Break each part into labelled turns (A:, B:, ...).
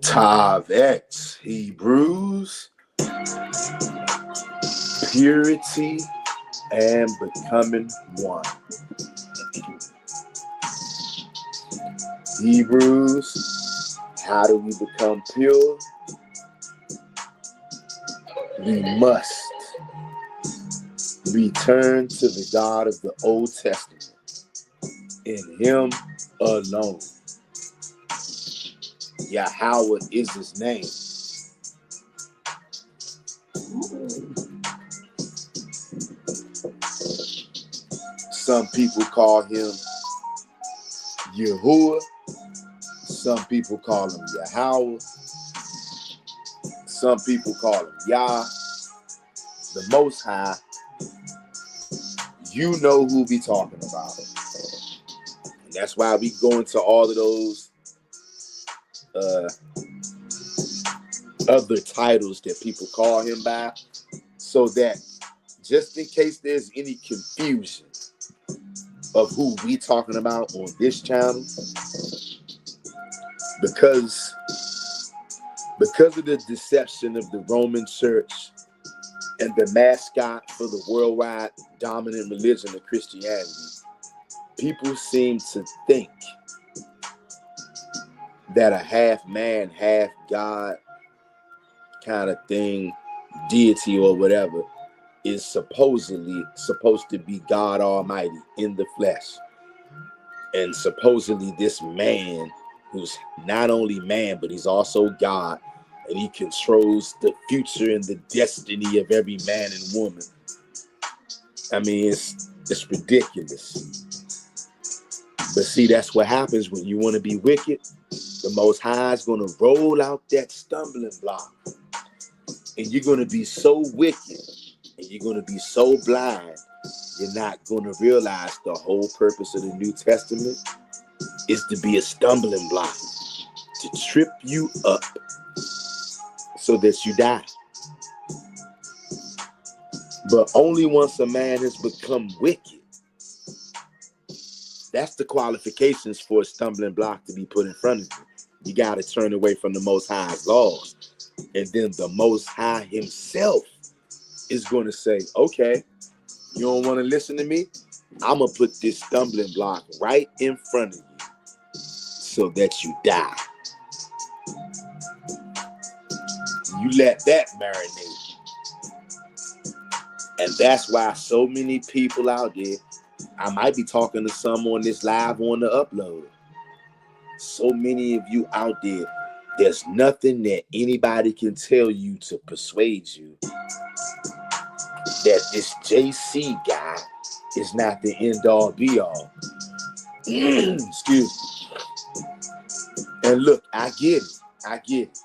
A: Tavet, Hebrews, purity and becoming one. Hebrews, how do we become pure? We must return to the God of the Old Testament, in Him alone. Yahweh is His name. Some people call Him Yahuwah. Some people call Him Yahweh. Some people call Him Yah, the Most High. You know who we talking about. And that's why we go into all of those other titles that people call Him by, so that just in case there's any confusion of who we talking about on this channel, because of the deception of the Roman Church and the mascot for the worldwide dominant religion of Christianity, people seem to think that a half man, half God kind of thing, deity or whatever, is supposedly supposed to be God Almighty in the flesh. And supposedly this man, who's not only man, but he's also God, and he controls the future and the destiny of every man and woman. I mean, it's ridiculous. But see, that's what happens when you want to be wicked. The Most High is going to roll out that stumbling block. And you're going to be so wicked and you're going to be so blind, you're not going to realize the whole purpose of the New Testament is to be a stumbling block, to trip you up so that you die. But only once a man has become wicked, that's the qualifications for a stumbling block to be put in front of you. You got to turn away from the Most High's laws. And then the Most High himself is going to say, okay, you don't want to listen to me? I'm going to put this stumbling block right in front of you so that you die. You let that marinate. And that's why so many people out there, I might be talking to some on this live on the upload. So many of you out there, there's nothing that anybody can tell you to persuade you that this JC guy is not the end all be all. Excuse me. And look, I get it. I get it.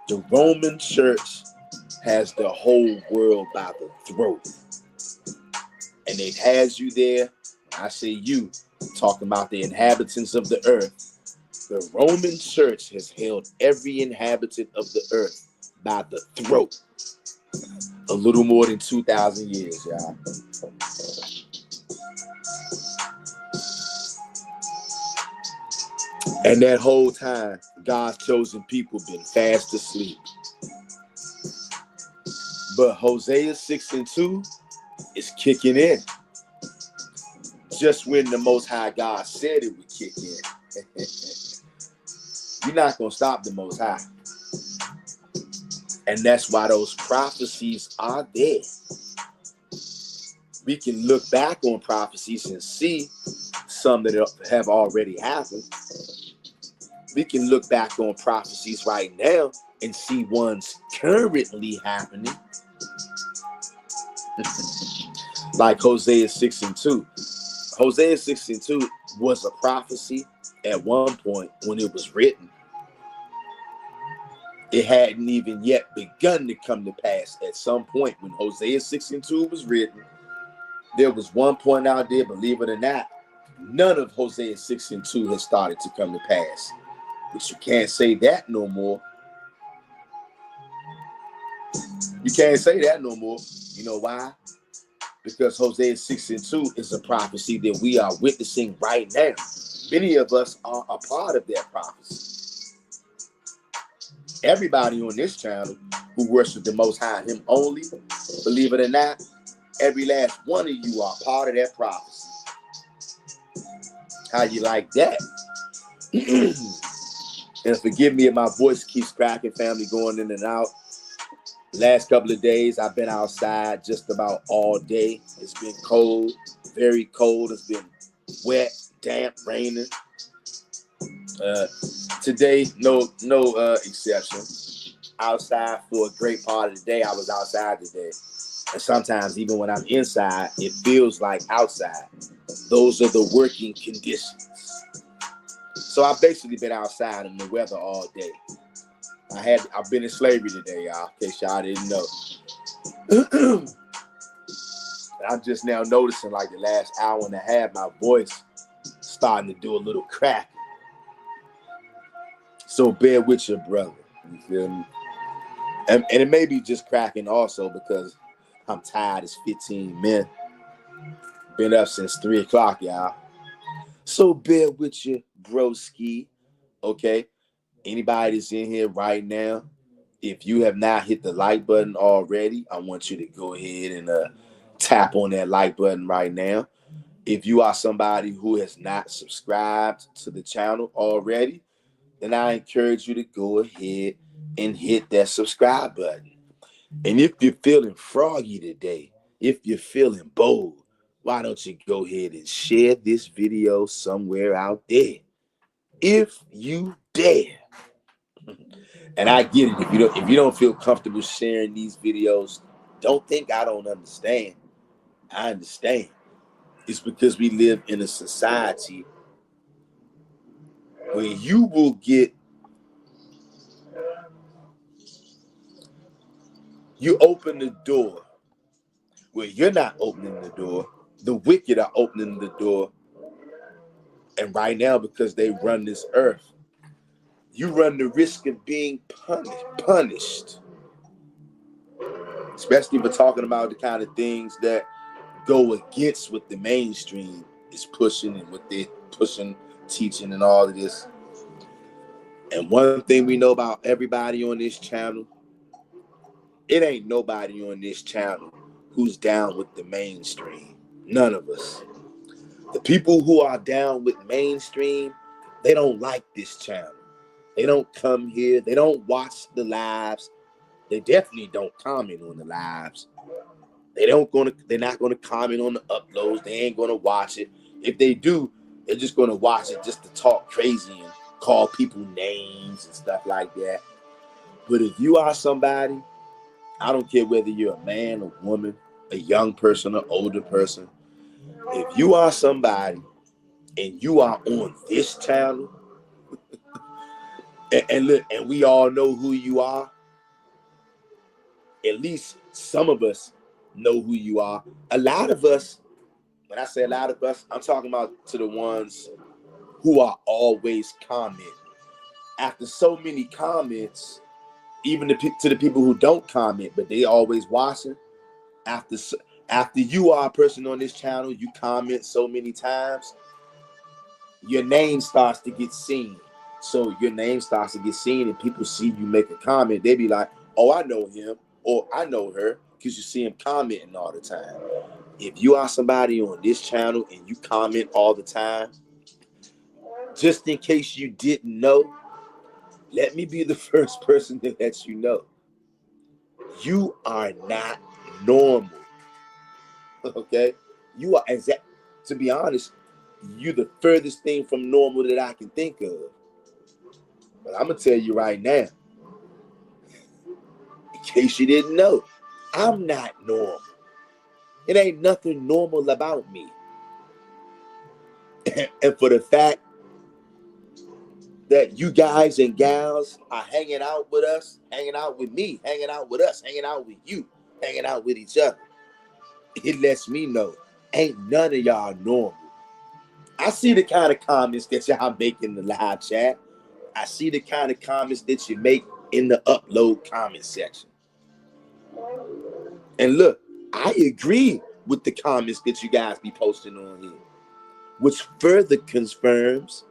A: The Roman church has the whole world by the throat. And it has you there. I say you, talking about the inhabitants of the earth. The Roman church has held every inhabitant of the earth by the throat. A little more than 2,000 years, y'all. And that whole time, God's chosen people been fast asleep. But Hosea 6:2 is kicking in. Just when the Most High God said it would kick in. You're not going to stop the Most High. And that's why those prophecies are there. We can look back on prophecies and see some that have already happened. We can look back on prophecies right now and see ones currently happening. Like Hosea 6:2. Hosea 6:2 was a prophecy at one point when it was written. It hadn't even yet begun to come to pass. At some point when Hosea 6:2 was written, there was one point out there, believe it or not, none of Hosea 6:2 had started to come to pass. But you can't say that no more. You can't say that no more. You know why? Because Hosea 6:2 is a prophecy that we are witnessing right now. Many of us are a part of that prophecy. Everybody on this channel who worships the Most High, Him only, believe it or not, every last one of you are part of that prophecy. How you like that? And forgive me if my voice keeps cracking, family, going in and out. Last couple of days, I've been outside just about all day. It's been cold, very cold. It's been wet, damp, raining. Today, no exception. Outside for a great part of the day. I was outside today. And sometimes even when I'm inside, it feels like outside. Those are the working conditions. So I've basically been outside in the weather all day. I've been in slavery today, y'all, in case y'all didn't know. I'm just now noticing, like the last hour and a half, my voice starting to do a little crack. So bear with your brother, you feel me? And it may be just cracking also because I'm tired as 15 men. Been up since 3 o'clock, y'all. So bear with you, broski, okay? Anybody that's in here right now, if you have not hit the like button already, I want you to go ahead and tap on that like button right now. If you are somebody who has not subscribed to the channel already, then I encourage you to go ahead and hit that subscribe button. And if you're feeling froggy today, if you're feeling bold, why don't you go ahead and share this video somewhere out there? If you dare. And I get it. If you don't feel comfortable sharing these videos, don't think I don't understand. I understand. It's because we live in a society where you open the door where you're not opening the door. The wicked are opening the door. And right now, because they run this earth, you run the risk of being punished. Especially for talking about the kind of things that go against what the mainstream is pushing and what they're pushing, teaching, and all of this. And one thing we know about everybody on this channel, it ain't nobody on this channel who's down with the mainstream. None of us. The people who are down with mainstream, they don't like this channel. They don't come here. They don't watch the lives. They definitely don't comment on the lives. They're not gonna comment on the uploads. They ain't gonna watch it. If they do, they're just gonna watch it just to talk crazy and call people names and stuff like that. But if you are somebody, I don't care whether you're a man, a woman, a young person, an older person. If you are somebody and you are on this channel, and look, and we all know who you are, at least some of us know who you are. A lot of us, when I say a lot of us, I'm talking about to the ones who are always commenting. After so many comments, even to the people who don't comment, but they always watching, after you are a person on this channel, you comment so many times, your name starts to get seen. So your name starts to get seen and people see you make a comment. They be like, oh, I know him or I know her, because you see him commenting all the time. If you are somebody on this channel and you comment all the time, just in case you didn't know, let me be the first person to let you know. You are not normal. Okay? You are, to be honest, you the furthest thing from normal that I can think of. But I'm going to tell you right now, in case you didn't know, I'm not normal. It ain't nothing normal about me. And for the fact that you guys and gals are hanging out with us, hanging out with me, hanging out with us, hanging out with you, hanging out with each other, it lets me know ain't none of y'all normal. I see the kind of comments that y'all make in the live chat. I see the kind of comments that you make in the upload comment section. And look, I agree with the comments that you guys be posting on here, which further confirms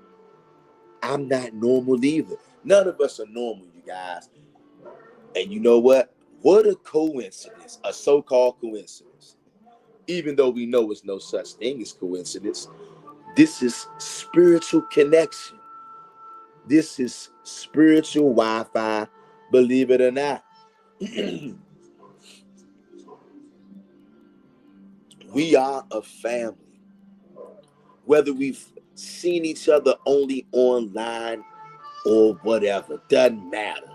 A: I'm not normal either. None of us are normal, you guys. And you know what? What a coincidence, a so-called coincidence. Even though we know it's no such thing as coincidence, this is spiritual connection. This is spiritual Wi-Fi, believe it or not. We are a family. Whether we've seen each other only online or whatever, doesn't matter.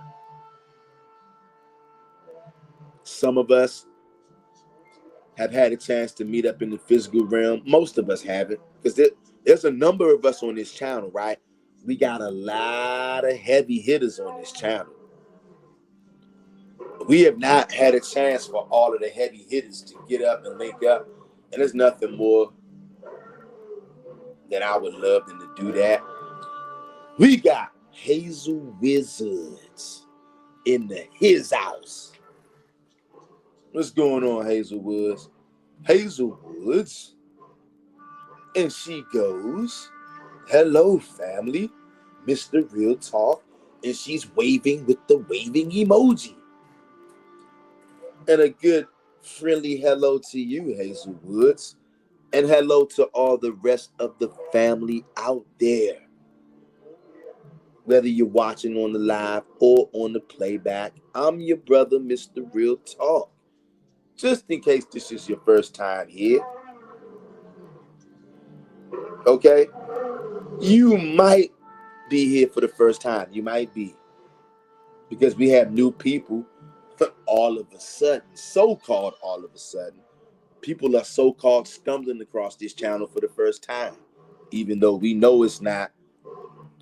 A: Some of us have had a chance to meet up in the physical realm. Most of us haven't, because there's a number of us on this channel, right? We got a lot of heavy hitters on this channel. We have not had a chance for all of the heavy hitters to get up and link up. And there's nothing more than I would love them to do that. We got Hazel Wizards in his house. What's going on, Hazel Woods? Hazel Woods. And she goes, hello, family, Mr. Real Talk. And she's waving with the waving emoji. And a good friendly hello to you, Hazel Woods. And hello to all the rest of the family out there. Whether you're watching on the live or on the playback, I'm your brother, Mr. Real Talk. Just in case this is your first time here. Okay? You might be here for the first time. You might be. Because we have new people all of a sudden, so-called all of a sudden, people are so-called stumbling across this channel for the first time, even though we know it's not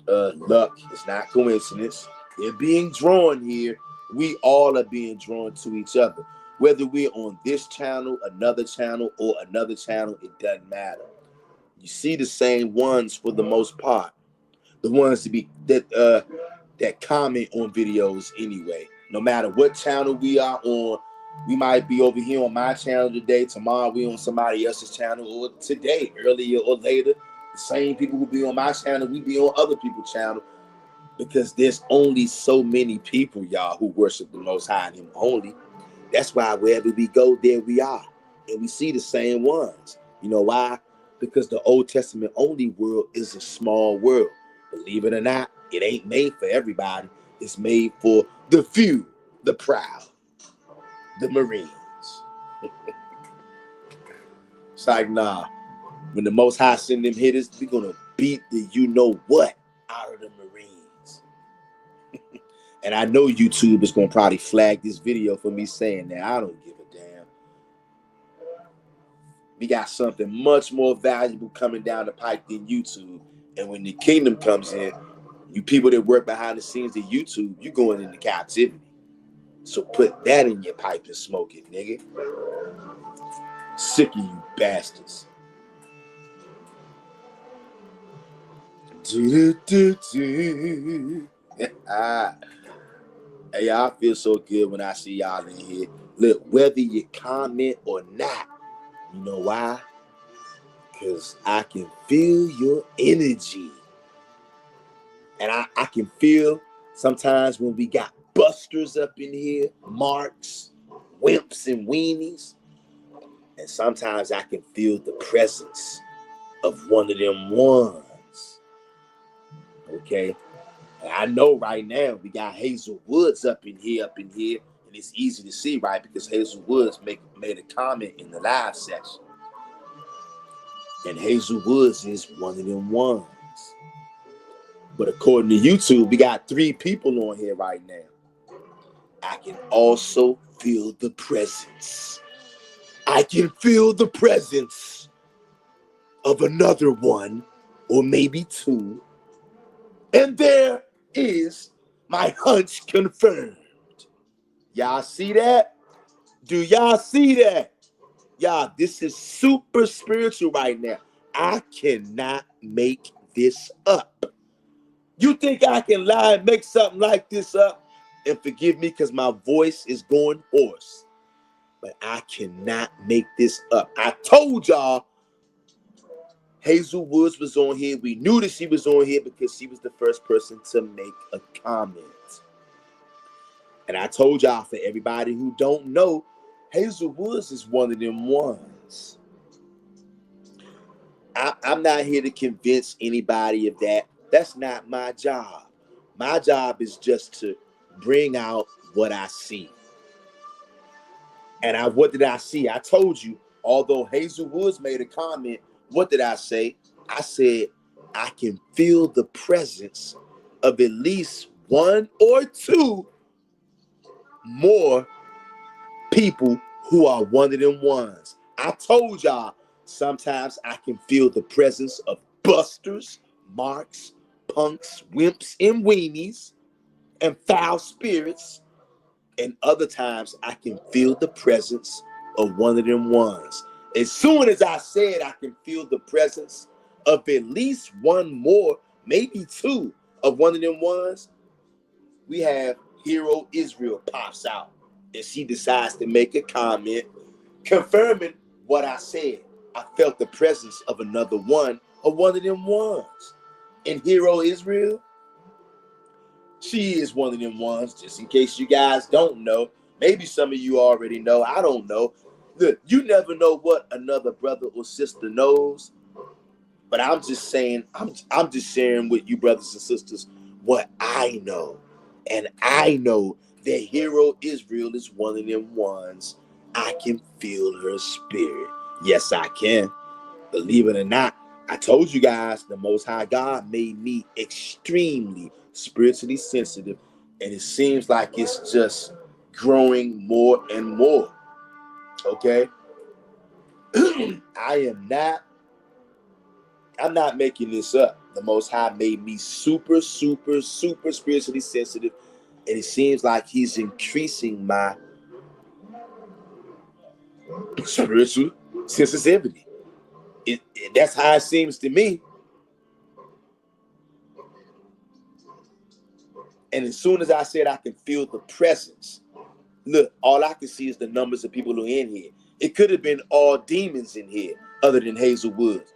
A: luck, it's not coincidence. They're being drawn here. We all are being drawn to each other. Whether we're on this channel, or another channel, it doesn't matter. You see the same ones for the most part. The ones that comment on videos anyway. No matter what channel we are on, we might be over here on my channel today. Tomorrow we on somebody else's channel, or today, earlier or later, the same people will be on my channel. We be on other people's channel, because there's only so many people, y'all, who worship the Most High and Him only. That's why wherever we go, there we are, and we see the same ones. You know why? Because the Old Testament only world is a small world. Believe it or not, it ain't made for everybody. It's made for the few, the proud, the Marines. It's like, nah, when the Most High send them hitters, we're going to beat the you-know-what out of the Marines. And I know YouTube is going to probably flag this video for me saying that. I don't give a damn. We got something much more valuable coming down the pipe than YouTube. And when the kingdom comes in, you people that work behind the scenes at YouTube, you going into captivity. So put that in your pipe and smoke it, nigga. Sick of you bastards. Hey, I feel so good when I see y'all in here. Look, whether you comment or not, you know why? Because I can feel your energy. And I can feel sometimes when we got busters up in here, marks, wimps, and weenies. And sometimes I can feel the presence of one of them ones. Okay? And I know right now we got Hazel Woods up in here. And it's easy to see, right? Because Hazel Woods made a comment in the live section. And Hazel Woods is one of them ones. But according to YouTube, we got 3 people on here right now. I can also feel the presence. I can feel the presence of another one, or maybe 2. And there is my hunch confirmed. Y'all see that? Do y'all see that? Y'all, this is super spiritual right now. I cannot make this up. You think I can lie and make something like this up? And forgive me because my voice is going hoarse. But I cannot make this up. I told y'all Hazel Woods was on here. We knew that she was on here because she was the first person to make a comment. And I told y'all, for everybody who don't know, Hazel Woods is one of them ones. I'm not here to convince anybody of that. That's not my job. My job is just to bring out what I see. And what did I see? I told you, although Hazel Woods made a comment, what did I say? I said, I can feel the presence of at least 1 or 2 more people who are one of them ones. I told y'all, sometimes I can feel the presence of busters, marks, punks, wimps, and weenies, and foul spirits. And other times I can feel the presence of one of them ones. As soon as I said I can feel the presence of at least 1 more, maybe 2 of one of them ones, we have Hero Israel pops out. And she decides to make a comment confirming what I said. I felt the presence of another one of one of them ones. And Hero Israel, she is one of them ones, just in case you guys don't know. Maybe some of you already know. I don't know. Look, you never know what another brother or sister knows. But I'm just saying, I'm just sharing with you, brothers and sisters, what I know. And I know that Hero Israel is one of them ones. I can feel her spirit. Yes, I can. Believe it or not, I told you guys the Most High God made me extremely spiritually sensitive. And it seems like it's just growing more and more. Okay? I'm not making this up. The Most High made me super, super, super spiritually sensitive, and it seems like He's increasing my spiritual sensitivity. That's how it seems to me. And as soon as I said I can feel the presence, look, all I can see is the numbers of people who are in here. It could have been all demons in here, other than Hazel Woods.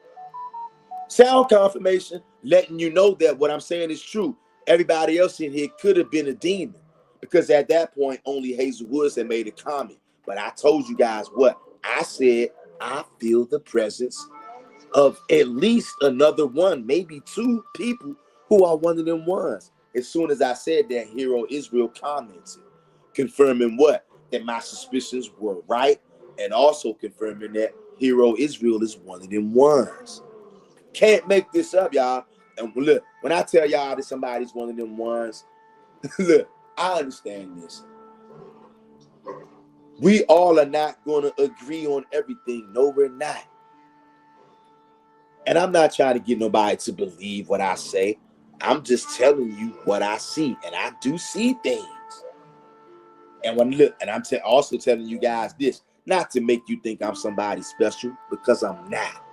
A: Sound confirmation, letting you know that what I'm saying is true. Everybody else in here could have been a demon, because at that point, only Hazel Woods had made a comment. But I told you guys what I said. I feel the presence of at least another one, maybe two people who are one of them ones. As soon as I said that, Hero Israel commented, confirming what? That my suspicions were right, and also confirming that Hero Israel is one of them ones. Can't make this up, y'all. And look, when I tell y'all that somebody's one of them ones, look, I understand this. We all are not going to agree on everything. No, we're not. And I'm not trying to get nobody to believe what I say. I'm just telling you what I see. And I do see things. And I'm also telling you guys this, not to make you think I'm somebody special, because I'm not.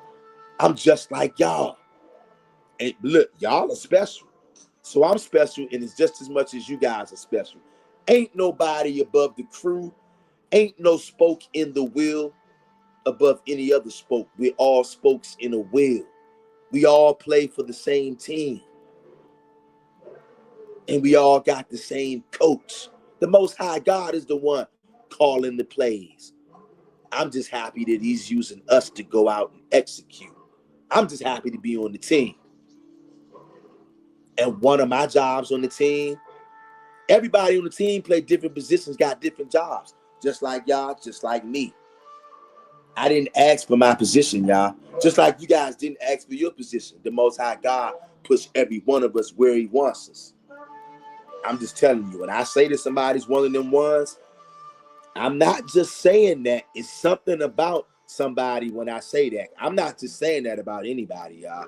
A: I'm just like y'all. And look, y'all are special. So I'm special, and it's just as much as you guys are special. Ain't nobody above the crew. Ain't no spoke in the wheel above any other spoke. We're all spokes in a wheel. We all play for the same team. And we all got the same coach. The Most High God is the one calling the plays. I'm just happy that He's using us to go out and execute. I'm just happy to be on the team. And one of my jobs on the team, everybody on the team play different positions, got different jobs. Just like y'all, just like me. I didn't ask for my position, y'all. Just like you guys didn't ask for your position. The Most High God puts every one of us where He wants us. I'm just telling you, when I say that somebody's one of them ones, I'm not just saying that. It's something about somebody when I say that. I'm not just saying that about anybody, y'all.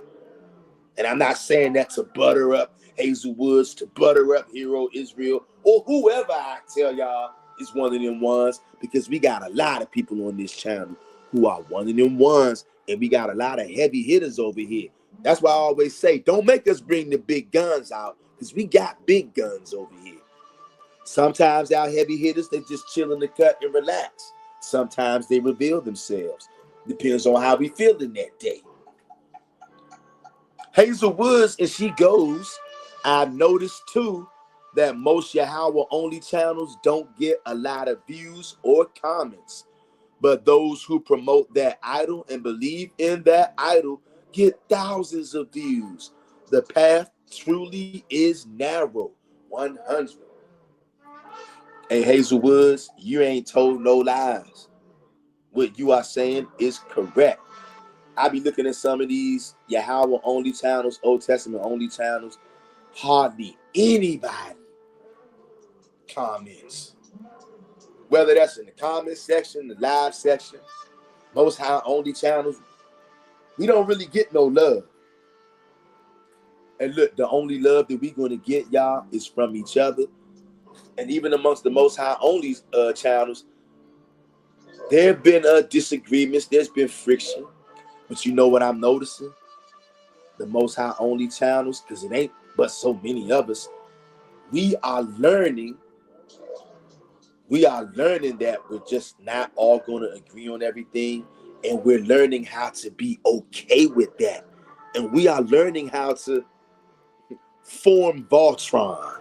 A: And I'm not saying that to butter up Hazel Woods, to butter up Hero Israel, or whoever I tell y'all is one of them ones, because we got a lot of people on this channel who are one of them ones, and we got a lot of heavy hitters over here. That's why I always say, don't make us bring the big guns out, because we got big guns over here. Sometimes our heavy hitters, they just chill in the cut and relax. Sometimes they reveal themselves. Depends on how we feeling that day. Hazel Woods, and she goes, I've noticed too that most Yahweh only channels don't get a lot of views or comments, but those who promote that idol and believe in that idol get thousands of views. The path truly is narrow. 100. Hey, Hazel Woods, you ain't told no lies. What you are saying is correct. I be looking at some of these Yahweh only channels, Old Testament only channels. Hardly anybody comments. Whether that's in the comment section, the live section, Most High only channels, we don't really get no love. And look, the only love that we're going to get, y'all, is from each other. And even amongst the Most High only channels, there have been disagreements. There's been friction. But you know what I'm noticing? The Most High only channels, because it ain't but so many of us, we are learning that we're just not all going to agree on everything, and we're learning how to be okay with that. And we are learning how to form Voltron,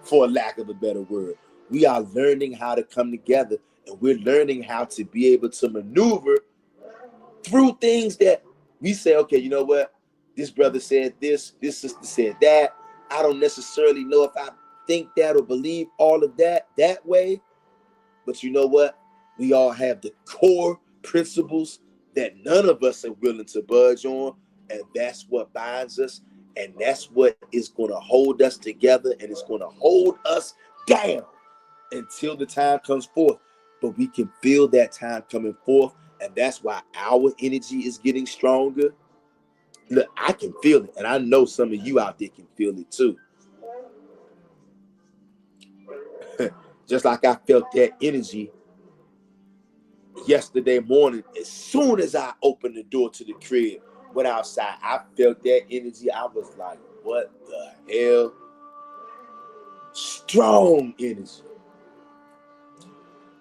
A: for lack of a better word. We are learning how to come together, and we're learning how to be able to maneuver through things that we say, okay, you know what? This brother said this sister said that. I don't necessarily know if I think that or believe all of that way. But you know what? We all have the core principles that none of us are willing to budge on. And that's what binds us. And that's what is going to hold us together. And it's going to hold us down until the time comes forth. But we can feel that time coming forth. And that's why our energy is getting stronger. Look, I can feel it, and I know some of you out there can feel it too. Just like I felt that energy yesterday morning. As soon as I opened the door to the crib, went outside, I felt that energy. I was like, what the hell? Strong energy.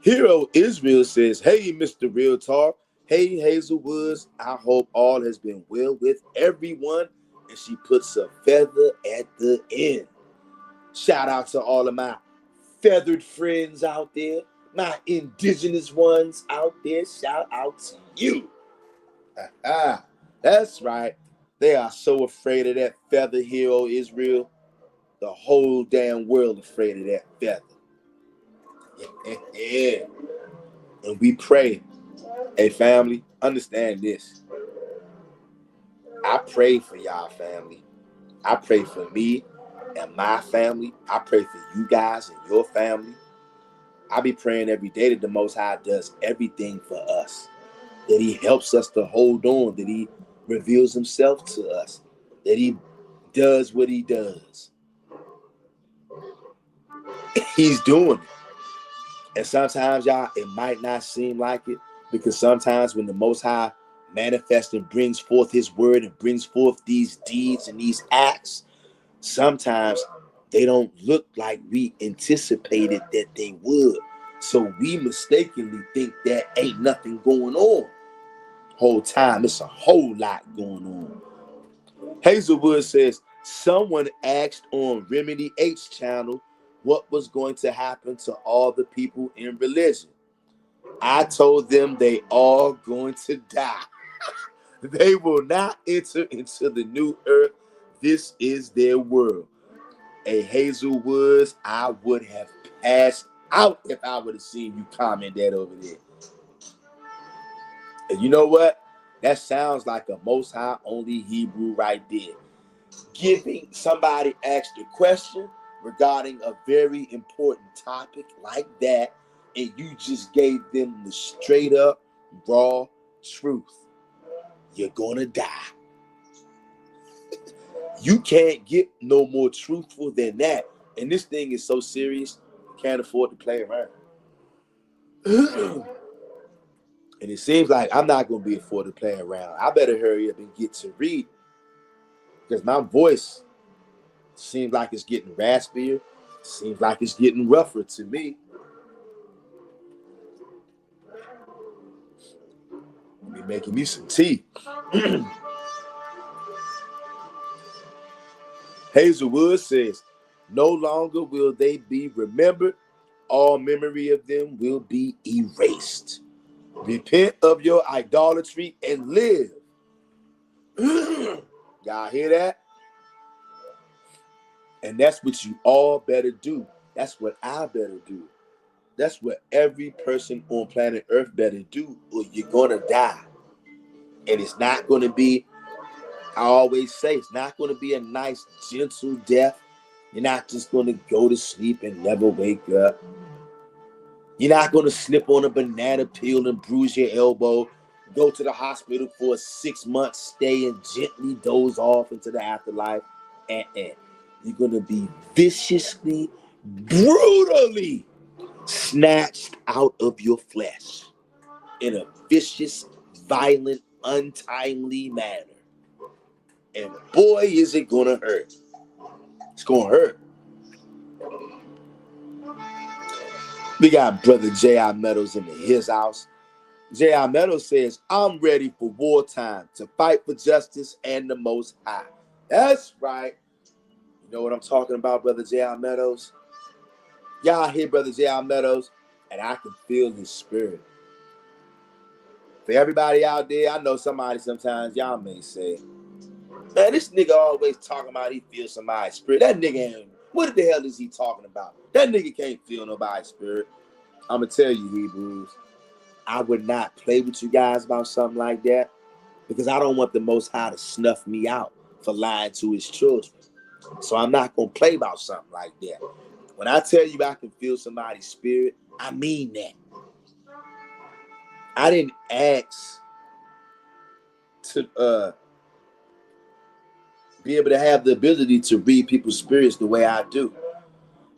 A: Hero Israel says, hey, Mr. Real Talk. Hey, Hazelwoods. I hope all has been well with everyone. And she puts a feather at the end. Shout out to all of my feathered friends out there, my indigenous ones out there. Shout out to you. That's right. They are so afraid of that feather, Hero Israel. The whole damn world afraid of that feather. Yeah. And we pray. Hey, family, understand this. I pray for y'all, family. I pray for me and my family. I pray for you guys and your family. I be praying every day that the Most High does everything for us. That he helps us to hold on. That he reveals himself to us. That he does what he does. He's doing it. And sometimes, y'all, it might not seem like it, because sometimes when the Most High manifests and brings forth his word and brings forth these deeds and these acts, sometimes they don't look like we anticipated that they would. So we mistakenly think that ain't nothing going on. Whole time, it's a whole lot going on. Hazelwood says, someone asked on Remedy H channel what was going to happen to all the people in religion. I told them they all going to die. They will not enter into the new earth. This is their world. A Hazelwoods, I would have passed out if I would have seen you comment that over there. And you know what? That sounds like a Most High only Hebrew right there. Giving somebody asked a question regarding a very important topic like that, and you just gave them the straight up raw truth. You're gonna die. You can't get no more truthful than that. And this thing is so serious, you can't afford to play around. And it seems like I'm not gonna be afforded to play around. I better hurry up and get to read, because my voice seems like it's getting raspier. Seems like it's getting rougher to me. Be making me some tea. Hazelwood says, no longer will they be remembered. All memory of them will be erased. Repent of your idolatry and live. Y'all hear that? And that's what you all better do. That's what I better do. That's what every person on planet Earth better do, or you're gonna die. And it's not gonna be, I always say, it's not gonna be a nice, gentle death. You're not just gonna go to sleep and never wake up. You're not gonna slip on a banana peel and bruise your elbow, go to the hospital for a 6-month stay and gently doze off into the afterlife. You're gonna be viciously, brutally snatched out of your flesh in a vicious, violent, untimely manner. And boy, is it gonna hurt. It's gonna hurt. We got brother J.I. Meadows in his house. J.I. Meadows says, I'm ready for wartime to fight for justice and the Most High. That's right. You know what I'm talking about, brother J.I. Meadows? Y'all hear brother J.I. Meadows, and I can feel his spirit. For everybody out there, I know somebody sometimes, y'all may say, man, this nigga always talking about he feels somebody's spirit. That nigga ain't, what the hell is he talking about? That nigga can't feel nobody's spirit. I'm going to tell you, Hebrews, I would not play with you guys about something like that, because I don't want the Most High to snuff me out for lying to his children. So I'm not going to play about something like that. When I tell you I can feel somebody's spirit, I mean that. I didn't ask to be able to have the ability to read people's spirits the way I do.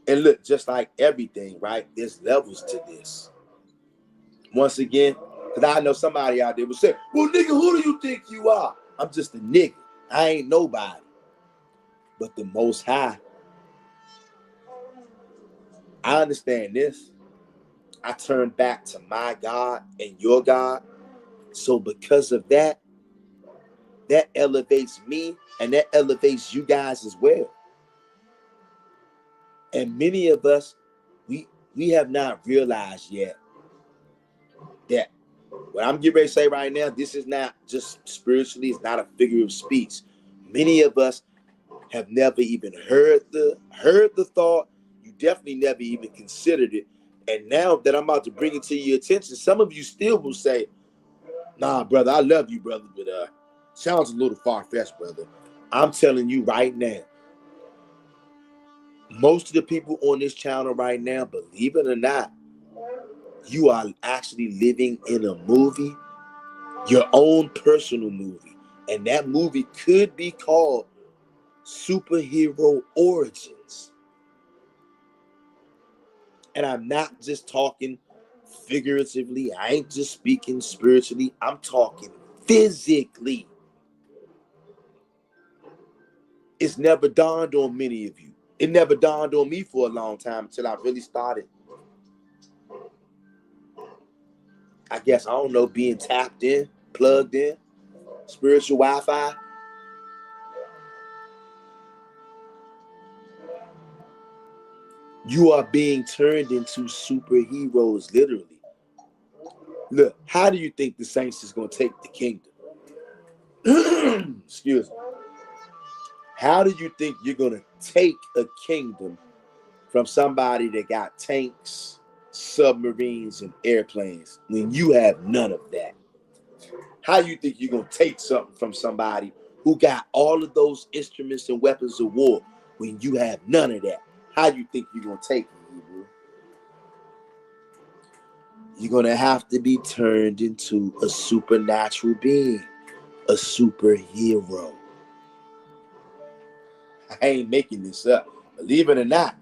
A: And look, just like everything, right? There's levels to this. Once again, because I know somebody out there will say, well, nigga, who do you think you are? I'm just a nigga. I ain't nobody. But the Most High, I understand this. I turn back to my God and your God. So because of that, that elevates me and that elevates you guys as well. And many of us, we have not realized yet that what I'm getting ready to say right now, this is not just spiritually, it's not a figure of speech. Many of us have never even heard the thought. You definitely never even considered it. And now that I'm about to bring it to your attention, some of you still will say, nah, brother, I love you, brother, but sounds a little far-fetched, brother. I'm telling you right now, most of the people on this channel right now, believe it or not, you are actually living in a movie, your own personal movie. And that movie could be called Superhero Origins. And I'm not just talking figuratively. I ain't just speaking spiritually. I'm talking physically. It's never dawned on many of you. It never dawned on me for a long time until I really started, I guess, I don't know, being tapped in, plugged in, spiritual Wi-Fi. You are being turned into superheroes, literally. Look, how do you think the Saints is going to take the kingdom? Excuse me. How do you think you're going to take a kingdom from somebody that got tanks, submarines, and airplanes when you have none of that? How do you think you're going to take something from somebody who got all of those instruments and weapons of war when you have none of that? How do you think you're going to take it, Hebrew? You're going to have to be turned into a supernatural being, a superhero. I ain't making this up. Believe it or not,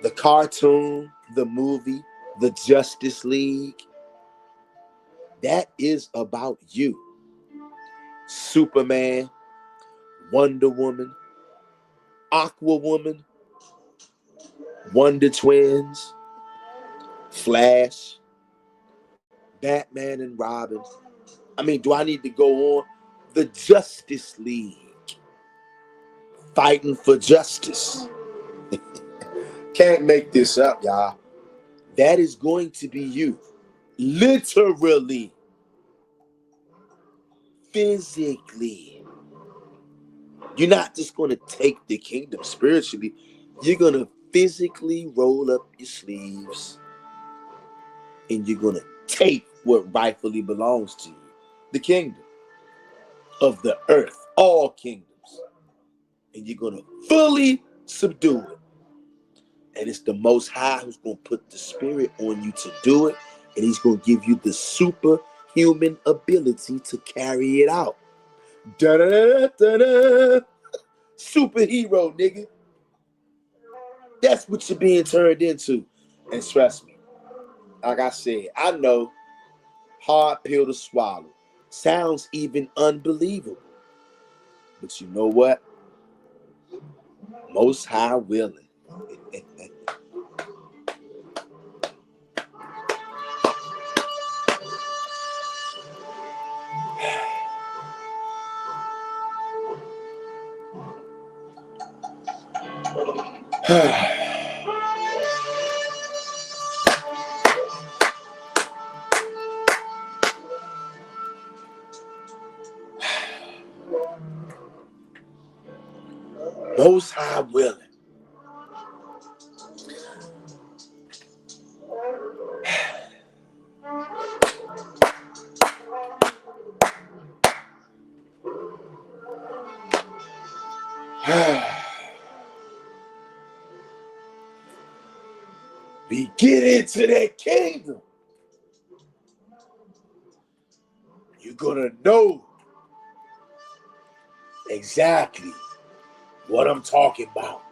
A: the cartoon, the movie, the Justice League, that is about you. Superman, Wonder Woman, Aqua Woman, Wonder Twins, Flash, Batman and Robin. I mean, do I need to go on? The Justice League, fighting for justice. Can't make this up, y'all. That is going to be you. Literally. Physically. You're not just going to take the kingdom spiritually. You're going to physically roll up your sleeves and you're going to take what rightfully belongs to you. The kingdom of the earth, all kingdoms. And you're going to fully subdue it. And it's the Most High who's going to put the spirit on you to do it. And he's going to give you the superhuman ability to carry it out. Da-da-da-da-da. Superhero, nigga. That's what you're being turned into. And trust me, like I said, I know, hard pill to swallow. Sounds even unbelievable. But you know what? Most High willing. Most High willing. We get into that kingdom. you're gonna know exactly what I'm talking about.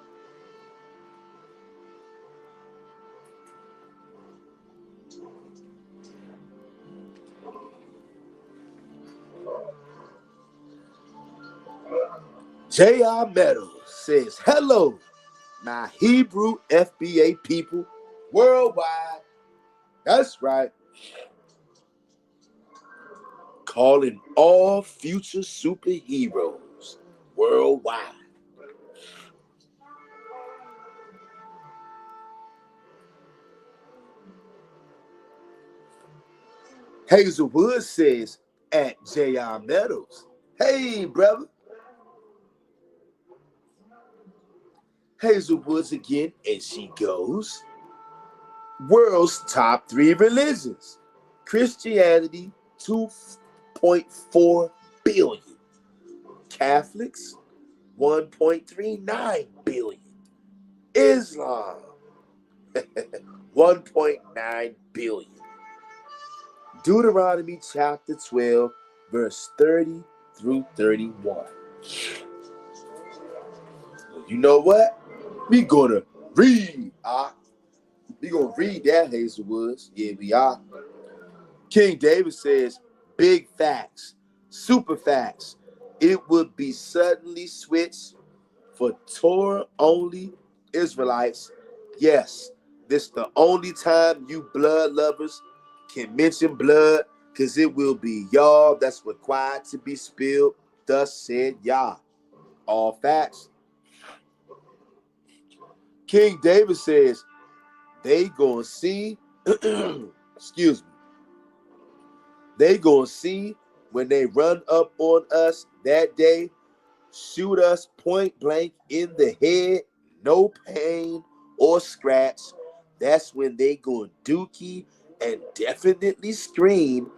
A: J.R. Meadows says, hello, my Hebrew FBA people worldwide. That's right. Calling all future superheroes worldwide. Hazelwood says at J.R. Meadows, hey, brother. Hazelwood's again, and she goes, world's top 3 religions. Christianity, 2.4 billion. Catholics, 1.39 billion. Islam, 1.9 billion. Deuteronomy chapter 12, verse 30 through 31. You know what? We gonna read. We gonna read that, Hazelwoods. Yeah, we are. King David says, big facts, super facts. It would be suddenly switched for Torah-only Israelites. Yes, this the only time you blood lovers can mention blood, because it will be y'all that's required to be spilled. Thus said Yah. All facts. King David says, they gonna see, excuse me, they gonna see when they run up on us that day, shoot us point blank in the head, no pain or scratch. That's when they gonna dookie and definitely scream,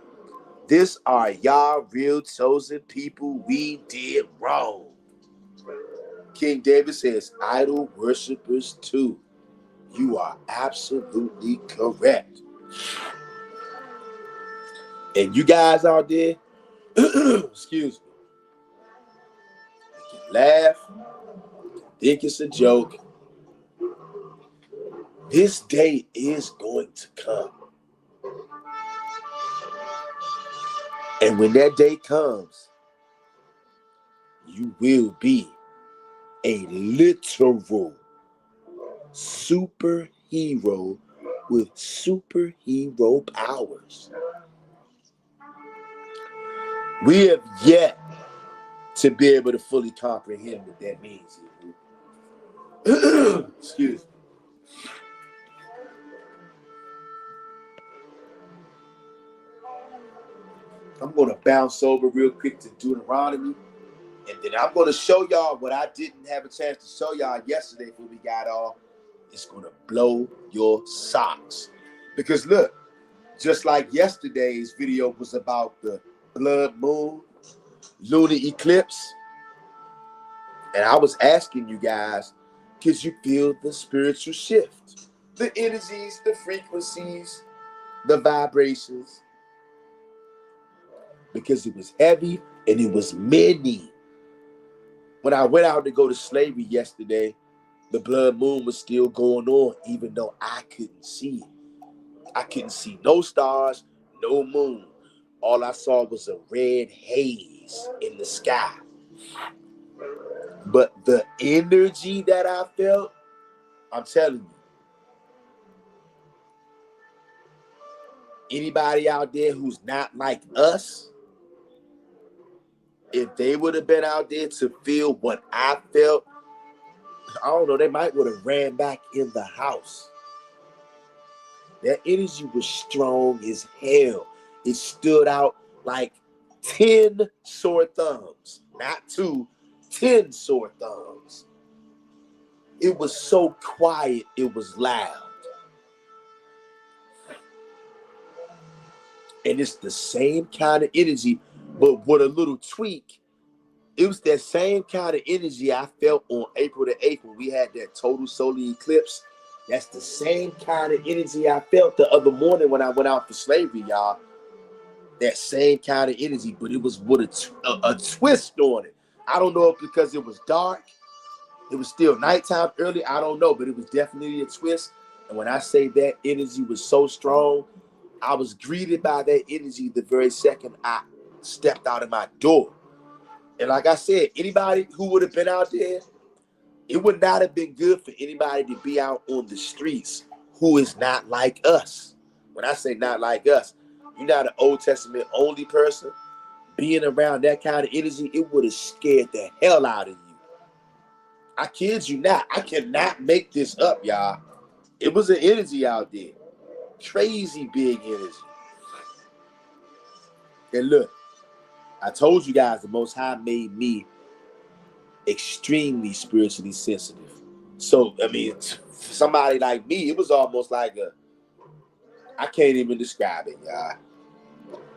A: this are y'all real chosen people, we did wrong. King David says, idol worshipers too. You are absolutely correct. And you guys out there, excuse me, you can laugh, think it's a joke. This day is going to come. And when that day comes, you will be a literal superhero with superhero powers. We have yet to be able to fully comprehend what that means. Excuse me. I'm going to bounce over real quick to Deuteronomy, and then I'm going to show y'all what I didn't have a chance to show y'all yesterday before we got off. It's going to blow your socks. Because look, just like yesterday's video was about the blood moon, lunar eclipse, and I was asking you guys, could you feel the spiritual shift? The energies, the frequencies, the vibrations. Because it was heavy and it was many. When I went out to go to slavery yesterday, the blood moon was still going on, even though I couldn't see it. I couldn't see no stars, no moon. All I saw was a red haze in the sky. But the energy that I felt, I'm telling you, anybody out there who's not like us, if they would have been out there to feel what I felt, I don't know, they might would have ran back in the house. That energy was strong as hell. It stood out like 10 sore thumbs. Not 2, 10 sore thumbs. It was so quiet, it was loud. And it's the same kind of energy, but with a little tweak. It was that same kind of energy I felt on April the 8th when we had that total solar eclipse. That's the same kind of energy I felt the other morning when I went out for slavery, y'all. that same kind of energy, but it was with a twist on it. I don't know if because it was dark, it was still nighttime early, I don't know, but it was definitely a twist. And when I say that energy was so strong, I was greeted by that energy the very second I stepped out of my door. And like I said, anybody who would have been out there, it would not have been good for anybody to be out on the streets who is not like us. When I say not like us, you're not an Old Testament only person. Being around that kind of energy, it would have scared the hell out of you. I kid you not. I cannot make this up, y'all. It was an energy out there. Crazy big energy. And look, I told you guys the Most High made me extremely spiritually sensitive. So, I mean, for somebody like me, it was almost like I can't even describe it, y'all.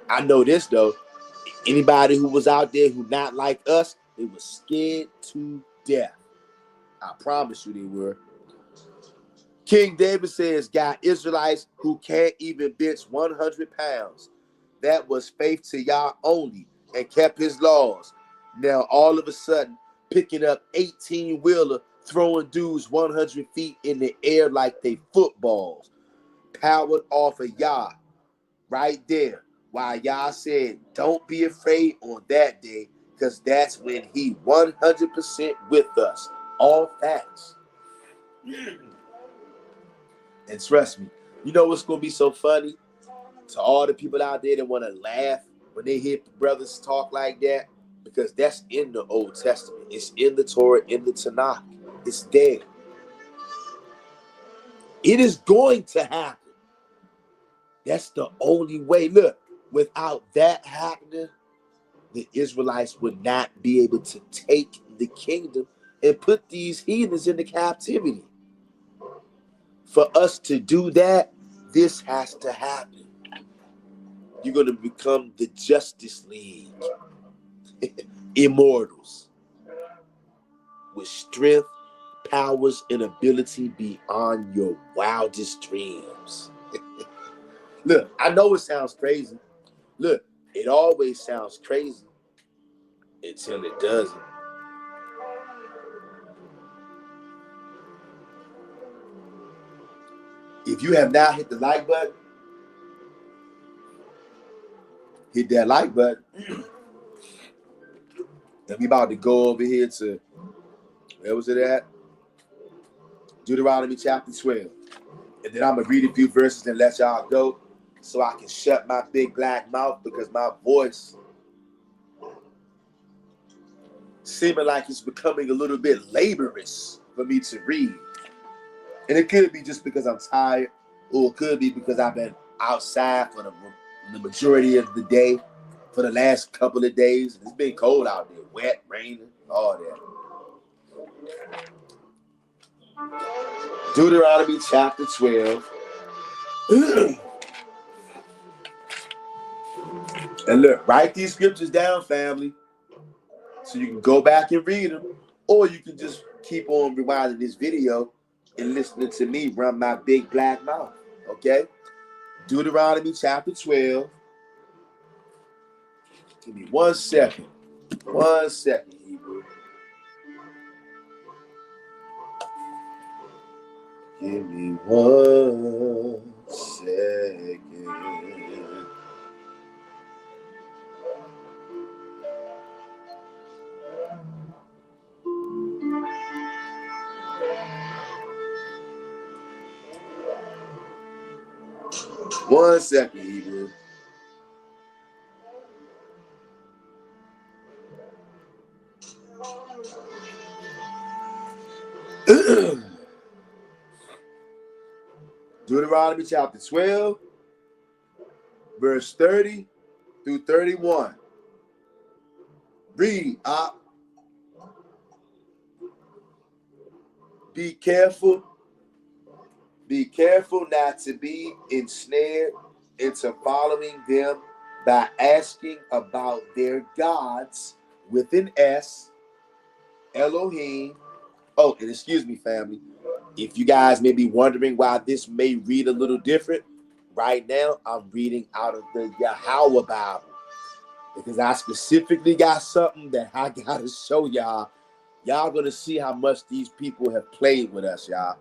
A: I know this, though. Anybody who was out there who not like us, they were scared to death. I promise you they were. King David says, got Israelites who can't even bench 100 pounds. That was faith to Yah only and kept his laws. Now, all of a sudden, picking up 18-wheeler, throwing dudes 100 feet in the air like they footballs. Powered off of Yah right there. Why Yah said, don't be afraid on that day, because that's when he 100% with us. All facts. And trust me, you know what's going to be so funny? To all the people out there that want to laugh when they hear brothers talk like that, because that's in the Old Testament. It's in the Torah, in the Tanakh. It's there. It is going to happen. That's the only way. Look, without that happening, the Israelites would not be able to take the kingdom and put these heathens into captivity. For us to do that, this has to happen. You're going to become the Justice League. Immortals. With strength, powers, and ability beyond your wildest dreams. Look, I know it sounds crazy. Look, it always sounds crazy until it doesn't. If you have not hit the like button, hit that like button. And we about to go over here to, where was it at? Deuteronomy chapter 12. And then I'm going to read a few verses and let y'all go so I can shut my big black mouth, because my voice seeming like it's becoming a little bit laborious for me to read. And it could be just because I'm tired, or it could be because I've been outside for the majority of the day, for the last couple of days. It's been cold out there, wet, raining, all that. Deuteronomy chapter 12. And look, write these scriptures down, family, so you can go back and read them, or you can just keep on rewinding this video and listening to me run my big black mouth, okay? Deuteronomy chapter 12. Give me 1 second. 1 second, Hebrew. Give me 1 second. One second, Hebrew. Deuteronomy chapter 12, verse 30 through 31. Read, Be careful not to be ensnared into following them by asking about their gods with an S, Elohim. Oh, and excuse me, family. If you guys may be wondering why this may read a little different, right now I'm reading out of the Yahweh Bible because I specifically got something that I gotta show y'all. Y'all gonna see how much these people have played with us, y'all.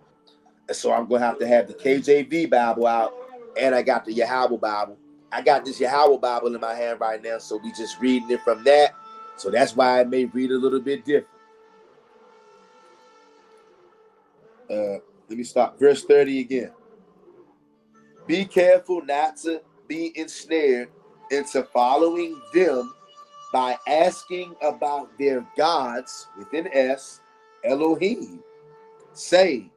A: And so I'm gonna have to have the KJV Bible out, and I got the Yahweh Bible. I got this Yahweh Bible in my hand right now, so we just reading it from that. So that's why I may read a little bit different. Let me start verse 30 again. Be careful not to be ensnared into following them by asking about their gods, with an S, Elohim. Say,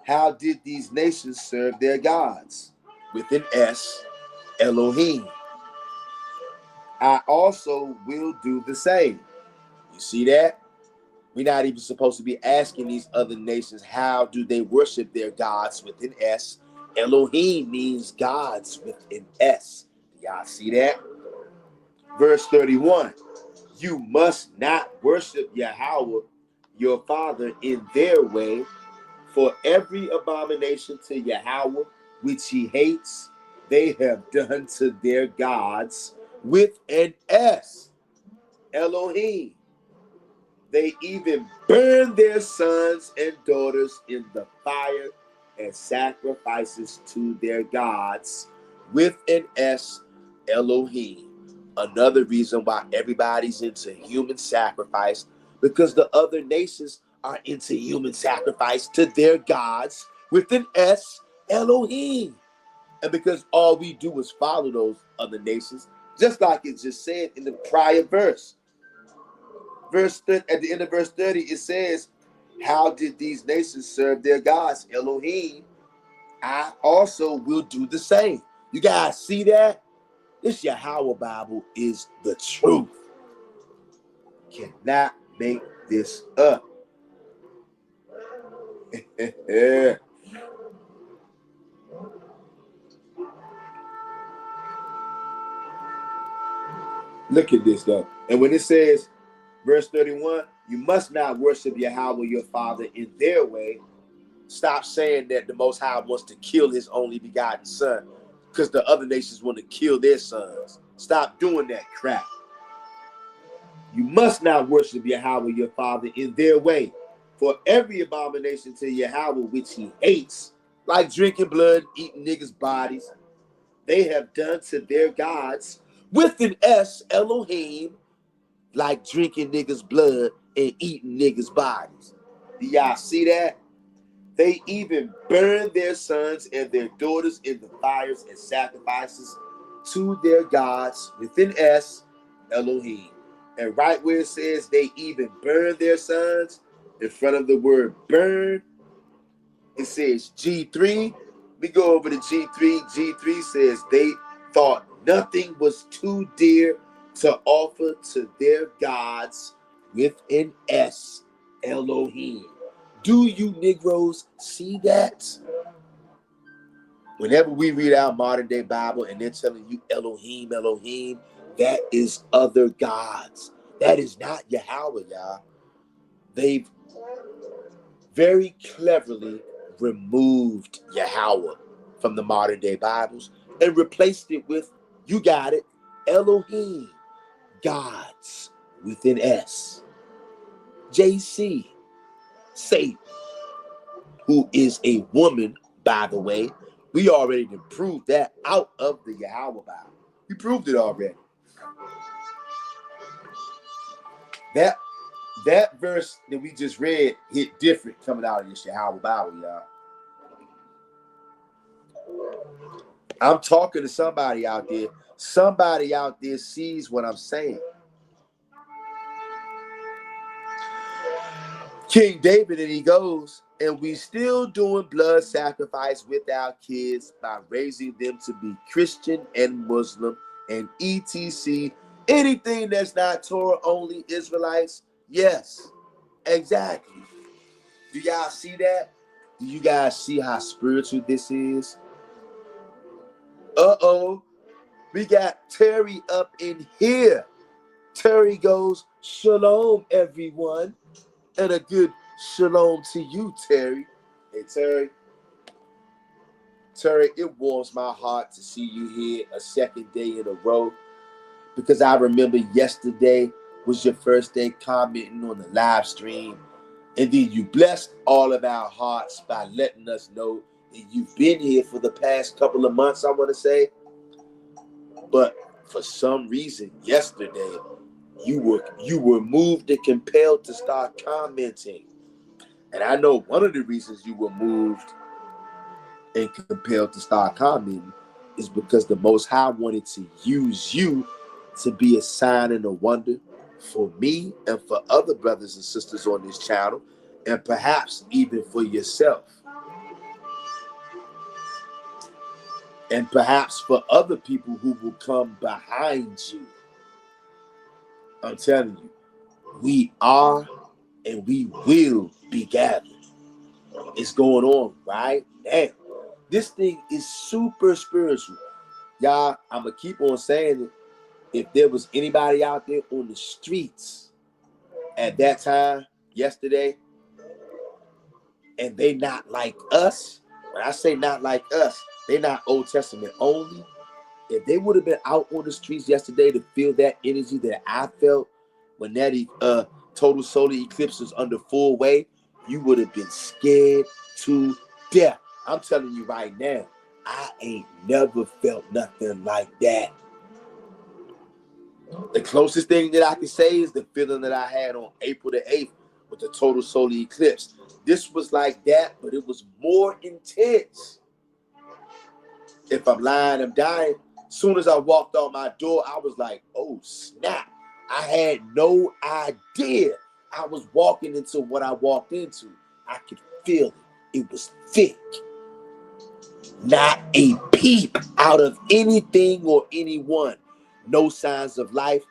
A: how did these nations serve their gods? With an S, Elohim. I also will do the same. You see that? We're not even supposed to be asking these other nations, how do they worship their gods, with an S. Elohim means gods with an S. Y'all see that? Verse 31. You must not worship Yahweh, your father, in their way, for every abomination to Yahweh, which he hates, they have done to their gods, with an S. Elohim. They even burn their sons and daughters in the fire and sacrifices to their gods, with an S, Elohim. Another reason why everybody's into human sacrifice, because the other nations are into human sacrifice to their gods, with an S, Elohim. And because all we do is follow those other nations, just like it just said in the prior verse. At the end of verse 30, it says, how did these nations serve their gods? Elohim. I also will do the same. You guys see that? This Yahweh Bible is the truth. Cannot make this up. Look at this though. And when it says, verse 31, you must not worship Yahweh your father in their way. Stop saying that the Most High wants to kill his only begotten son because the other nations want to kill their sons. Stop doing that crap. You must not worship Yahweh your father in their way, for every abomination to Yahweh which he hates, like drinking blood, eating niggas' bodies, they have done to their gods, with an S, Elohim, like drinking niggas' blood and eating niggas' bodies. Do y'all see that? They even burn their sons and their daughters in the fires and sacrifices to their gods, with an S, Elohim. And right where it says they even burn their sons, in front of the word burn, it says G3. We go over to G3. G3 says they thought nothing was too dear to offer to their gods, with an S, Elohim. Do you Negroes see that? Whenever we read our modern day Bible and they're telling you Elohim, Elohim, that is other gods. That is not Yahweh, y'all. They've very cleverly removed Yahweh from the modern day Bibles and replaced it with, you got it, Elohim, gods, with an S. JC, Satan, who is a woman, by the way. We already proved that out of the Yahweh Bible. We proved it already. That verse that we just read hit different coming out of this Yahweh Bible, y'all. I'm talking to somebody out there. Somebody out there sees what I'm saying. King David, and he goes, and we still doing blood sacrifice with our kids by raising them to be Christian and Muslim and etc. Anything that's not Torah only Israelites. Yes, exactly. Do y'all see that? Do you guys see how spiritual this is? Uh-oh. We got Terry up in here. Terry goes, shalom, everyone. And a good shalom to you, Terry. Hey, Terry. Terry, it warms my heart to see you here a second day in a row, because I remember yesterday was your first day commenting on the live stream. And then you blessed all of our hearts by letting us know that you've been here for the past couple of months, I want to say. But for some reason, yesterday, you were moved and compelled to start commenting. And I know one of the reasons you were moved and compelled to start commenting is because the Most High wanted to use you to be a sign and a wonder for me and for other brothers and sisters on this channel, and perhaps even for yourself, and perhaps for other people who will come behind you. I'm telling you, we are and we will be gathered. It's going on right now. This thing is super spiritual. Y'all, I'm going to keep on saying it. If there was anybody out there on the streets at that time, yesterday, and they not like us, when I say not like us, they not Old Testament only. If they would have been out on the streets yesterday to feel that energy that I felt when that total solar eclipse was under full way, you would have been scared to death. I'm telling you right now, I ain't never felt nothing like that. The closest thing that I can say is the feeling that I had on April the 8th with the total solar eclipse. This was like that, but it was more intense. If I'm lying, I'm dying. Soon as I walked out my door, I was like, oh, snap. I had no idea I was walking into what I walked into. I could feel it. It was thick. Not a peep out of anything or anyone. No signs of life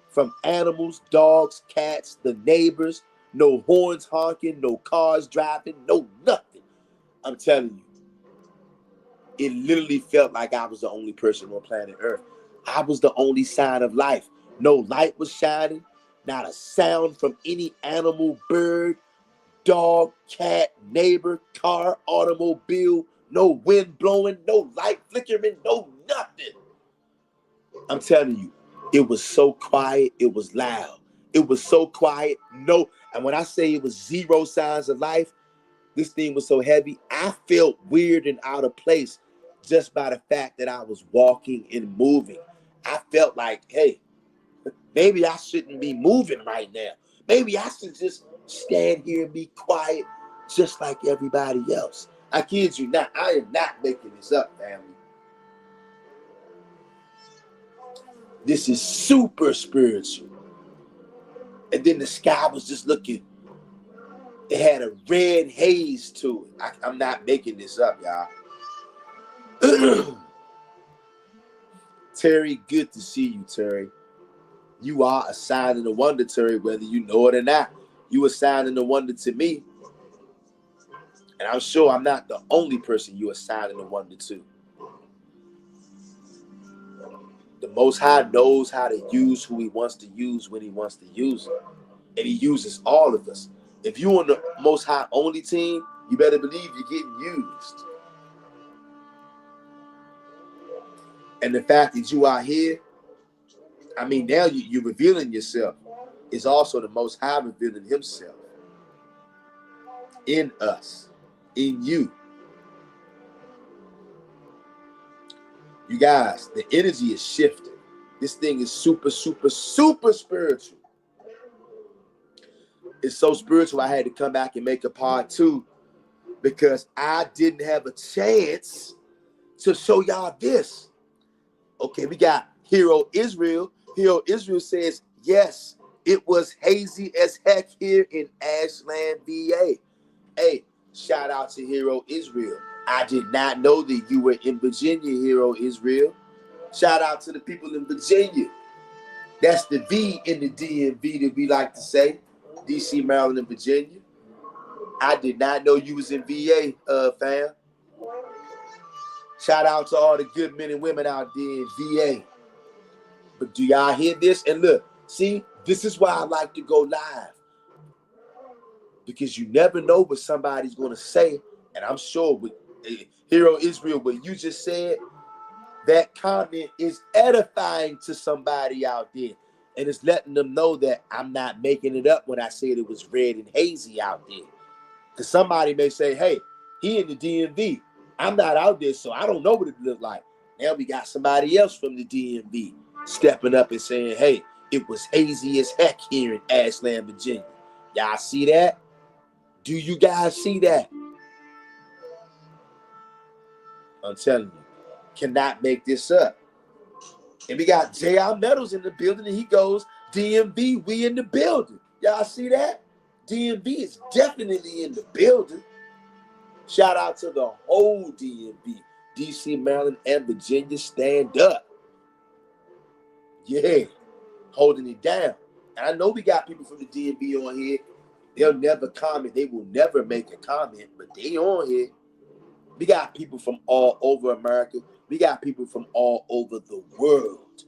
A: from animals, dogs, cats, the neighbors. No horns honking, no cars driving, no nothing. I'm telling you. It literally felt like I was the only person on planet Earth. I was the only sign of life. No light was shining, not a sound from any animal, bird, dog, cat, neighbor, car, automobile, no wind blowing, no light flickering, no nothing. I'm telling you, it was so quiet, it was loud. It was so quiet, no. And when I say it was zero signs of life, this thing was so heavy, I felt weird and out of place just by the fact that I was walking and moving. I felt like, hey, maybe I shouldn't be moving right now. Maybe I should just stand here and be quiet just like everybody else. I kid you not. I am not making this up, family. This is super spiritual. And then the sky was just looking, it had a red haze to it. I'm not making this up, y'all. Terry, good to see you, Terry. You are a sign and a wonder, Terry, whether you know it or not. You a sign and a wonder to me. And I'm sure I'm not the only person you a sign and a wonder to. The Most High knows how to use who he wants to use when he wants to use it. And he uses all of us. If you're on the Most High only team, you better believe you're getting used. And the fact that you are here, I mean, now you're revealing yourself. It's also the Most High revealing himself in us, in you. You guys, the energy is shifting. This thing is super, super, super spiritual. It's so spiritual, I had to come back and make a part 2 because I didn't have a chance to show y'all this. Okay, we got Hero Israel. Hero Israel says, yes, it was hazy as heck here in Ashland, VA. Hey, shout out to Hero Israel. I did not know that you were in Virginia, Hero Israel. Shout out to the people in Virginia. That's the V in the DMV that we like to say. DC, Maryland, and Virginia. I did not know you was in VA, fam. Shout out to all the good men and women out there in VA. But do y'all hear this? And look, see, this is why I like to go live. Because you never know what somebody's going to say. And I'm sure Hero Israel, what you just said, that comment is edifying to somebody out there. And it's letting them know that I'm not making it up when I said it was red and hazy out there. Because somebody may say, hey, he in the DMV. I'm not out there, so I don't know what it looked like. Now we got somebody else from the DMV stepping up and saying, hey, it was hazy as heck here in Ashland, Virginia. Y'all see that? Do you guys see that? I'm telling you, cannot make this up. And we got J.R. Meadows in the building, and he goes, DMV, we in the building. Y'all see that? DMV is definitely in the building. Shout out to the whole DMV. DC, Maryland, and Virginia, stand up. Yeah, holding it down. And I know we got people from the DMV on here. They'll never comment. They will never make a comment, but they on here. We got people from all over America. We got people from all over the world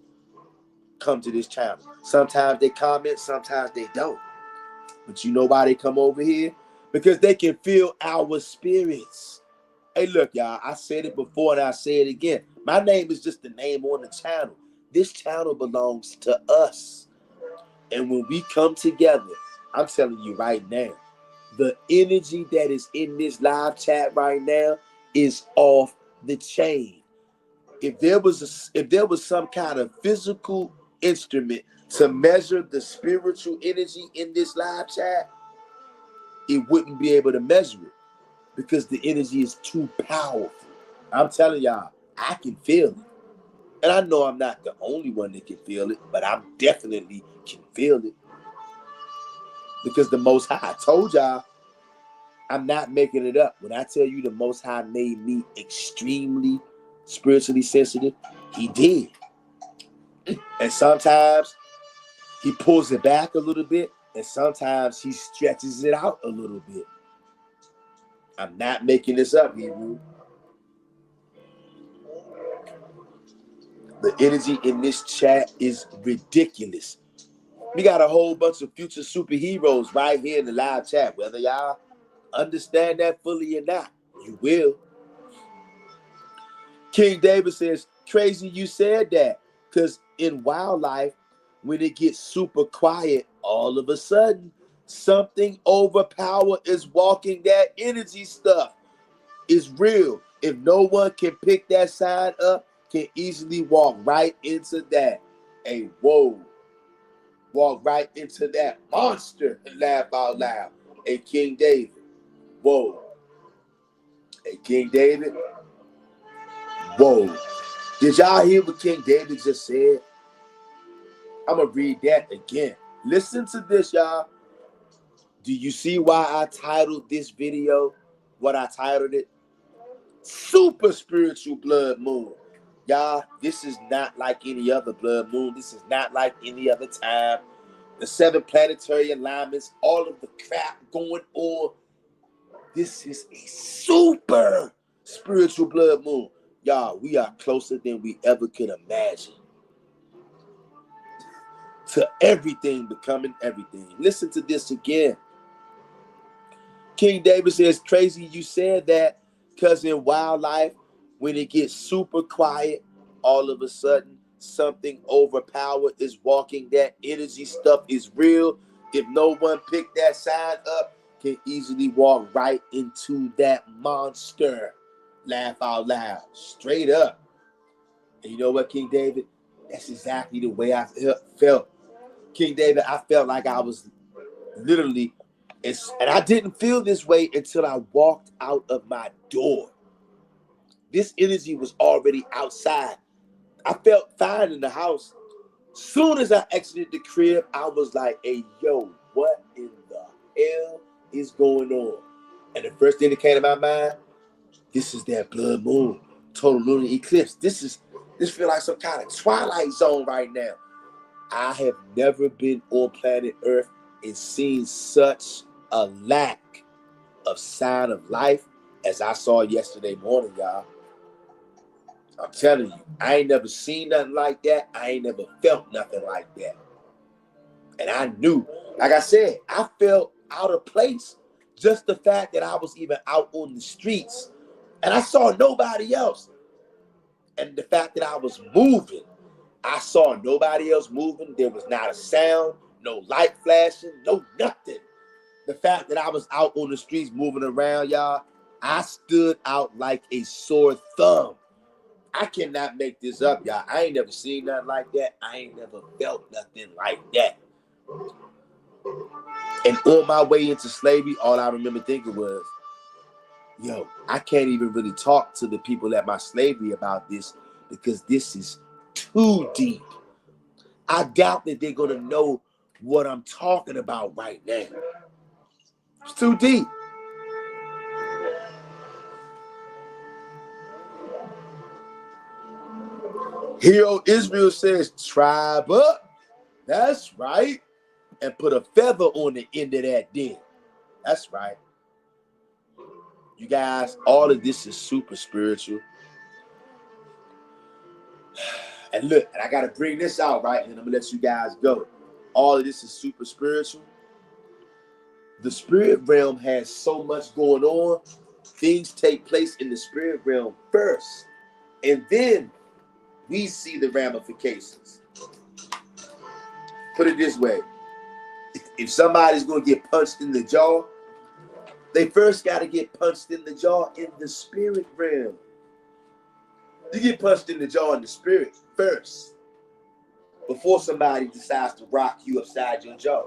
A: come to this channel. Sometimes they comment, sometimes they don't. But you know why they come over here? Because they can feel our spirits. Hey, look, y'all, I said it before and I say it again. My name is just the name on the channel. This channel belongs to us. And when we come together, I'm telling you right now, the energy that is in this live chat right now is off the chain. If there was some kind of physical instrument to measure the spiritual energy in this live chat, it wouldn't be able to measure it because the energy is too powerful. I'm telling y'all, I can feel it. And I know I'm not the only one that can feel it, but I definitely can feel it. Because the Most High, I told y'all, I'm not making it up. When I tell you the Most High made me extremely spiritually sensitive, he did. And sometimes he pulls it back a little bit, and sometimes he stretches it out a little bit. I'm not making this up, Hebrew. The energy in this chat is ridiculous. We got a whole bunch of future superheroes right here in the live chat. Whether y'all understand that fully or not, you will. King David says, crazy you said that. Because in wildlife, when it gets super quiet, all of a sudden, something overpower is walking. That energy stuff is real. If no one can pick that sign up, can easily walk right into that. Hey, whoa. Walk right into that monster and laugh out loud. Hey, King David. Whoa. Hey, King David. Whoa. Did y'all hear what King David just said? I'm going to read that again. Listen to this, y'all. Do you see why I titled this video what I titled it? Super spiritual blood moon. Y'all, this is not like any other blood moon. This is not like any other time. The 7 planetary alignments, all of the crap going on. This is a super spiritual blood moon. Y'all, we are closer than we ever could imagine to everything becoming everything. Listen to this again. King David says, crazy you said that, because in wildlife, when it gets super quiet, all of a sudden, something overpowered is walking. That energy stuff is real. If no one picked that sign up, can easily walk right into that monster. Laugh out loud. Straight up. And you know what, King David? That's exactly the way I felt. King David, I felt like I was literally, and I didn't feel this way until I walked out of my door. This energy was already outside. I felt fine in the house. Soon as I exited the crib, I was like, hey, yo, what in the hell is going on? And the first thing that came to my mind, this is that blood moon, total lunar eclipse. This feels like some kind of twilight zone right now. I have never been on planet Earth and seen such a lack of sign of life as I saw yesterday morning, y'all. I'm telling you, I ain't never seen nothing like that. I ain't never felt nothing like that. And I knew, like I said, I felt out of place. Just the fact that I was even out on the streets And I saw nobody else. And the fact that I was moving, I saw nobody else moving. There was not a sound, no light flashing, no nothing. The fact that I was out on the streets moving around, y'all, I stood out like a sore thumb. I cannot make this up, y'all. I ain't never seen nothing like that. I ain't never felt nothing like that. And on my way into slavery, all I remember thinking was, yo, I can't even really talk to the people at my slavery about this because this is too deep. I doubt that they're going to know what I'm talking about right now. It's too deep. Hero Israel says, tribe up. That's right. And put a feather on the end of that then. That's right. You guys, all of this is super spiritual. And look, and I got to bring this out, right? And I'm going to let you guys go. All of this is super spiritual. The spirit realm has so much going on. Things take place in the spirit realm first. And then we see the ramifications. Put it this way. If somebody's going to get punched in the jaw, they first got to get punched in the jaw in the spirit realm. You get punched in the jaw in the spirit first before somebody decides to rock you upside your jaw.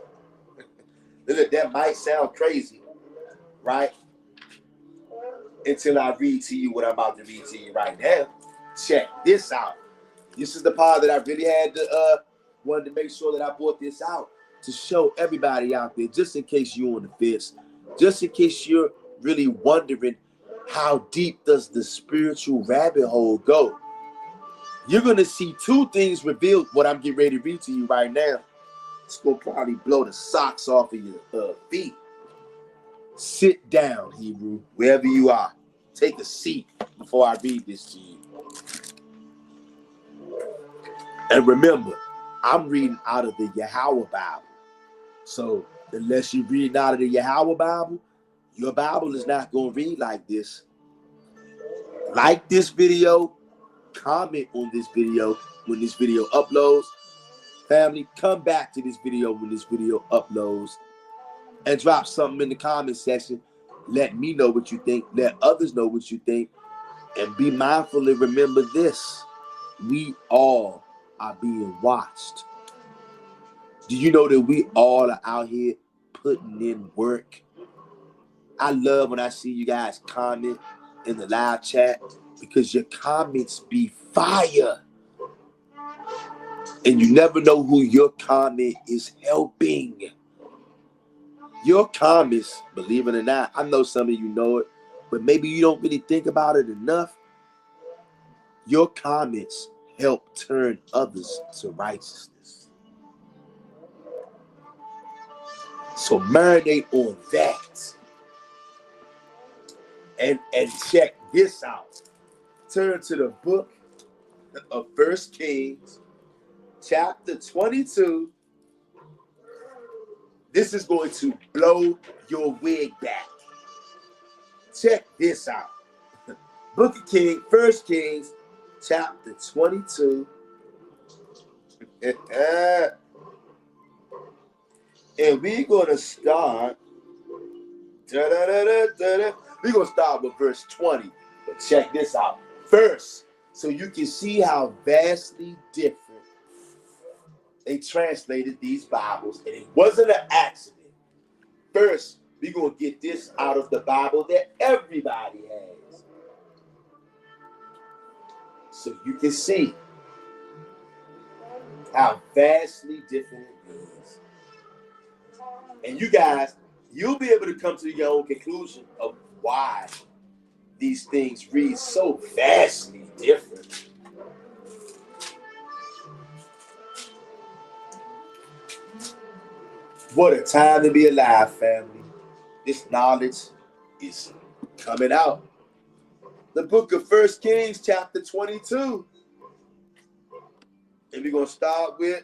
A: Look, that might sound crazy, right? Until I read to you what I'm about to read to you right now. Check this out. This is the part that I really had to wanted to make sure that I brought this out to show everybody out there, just in case you're on the fence, just in case you're really wondering how deep does the spiritual rabbit hole go. You're gonna see two things revealed. What I'm getting ready to read to you right now, it's gonna probably blow the socks off of your feet. Sit down, Hebrew, wherever you are. Take a seat before I read this to you. And remember, I'm reading out of the Yahweh Bible. So unless you're reading out of the Yahweh Bible, your Bible is not going to read like this. Like this video, comment on this video when this video uploads. Family, come back to this video when this video uploads and drop something in the comment section. Let me know what you think. Let others know what you think. And be mindful and remember this. We all are being watched. Do you know that we all are out here putting in work? I love when I see you guys comment in the live chat because your comments be fire. And you never know who your comment is helping. Your comments, believe it or not, I know some of you know it, but maybe you don't really think about it enough. Your comments help turn others to righteousness. So marinate on that. And check this out. Turn to the book of 1 Kings, chapter 22. This is going to blow your wig back. Check this out. Book of Kings, 1 Kings, chapter 22. And we're going to start. We're going to start with verse 20. But check this out first, so you can see how vastly different they translated these Bibles. And it wasn't an accident. First, we're going to get this out of the Bible that everybody has, so you can see how vastly different it is. And you guys, you'll be able to come to your own conclusion of why these things read so vastly different. What a time to be alive, family. This knowledge is coming out. The book of 1 Kings, chapter 22. And we're going to start with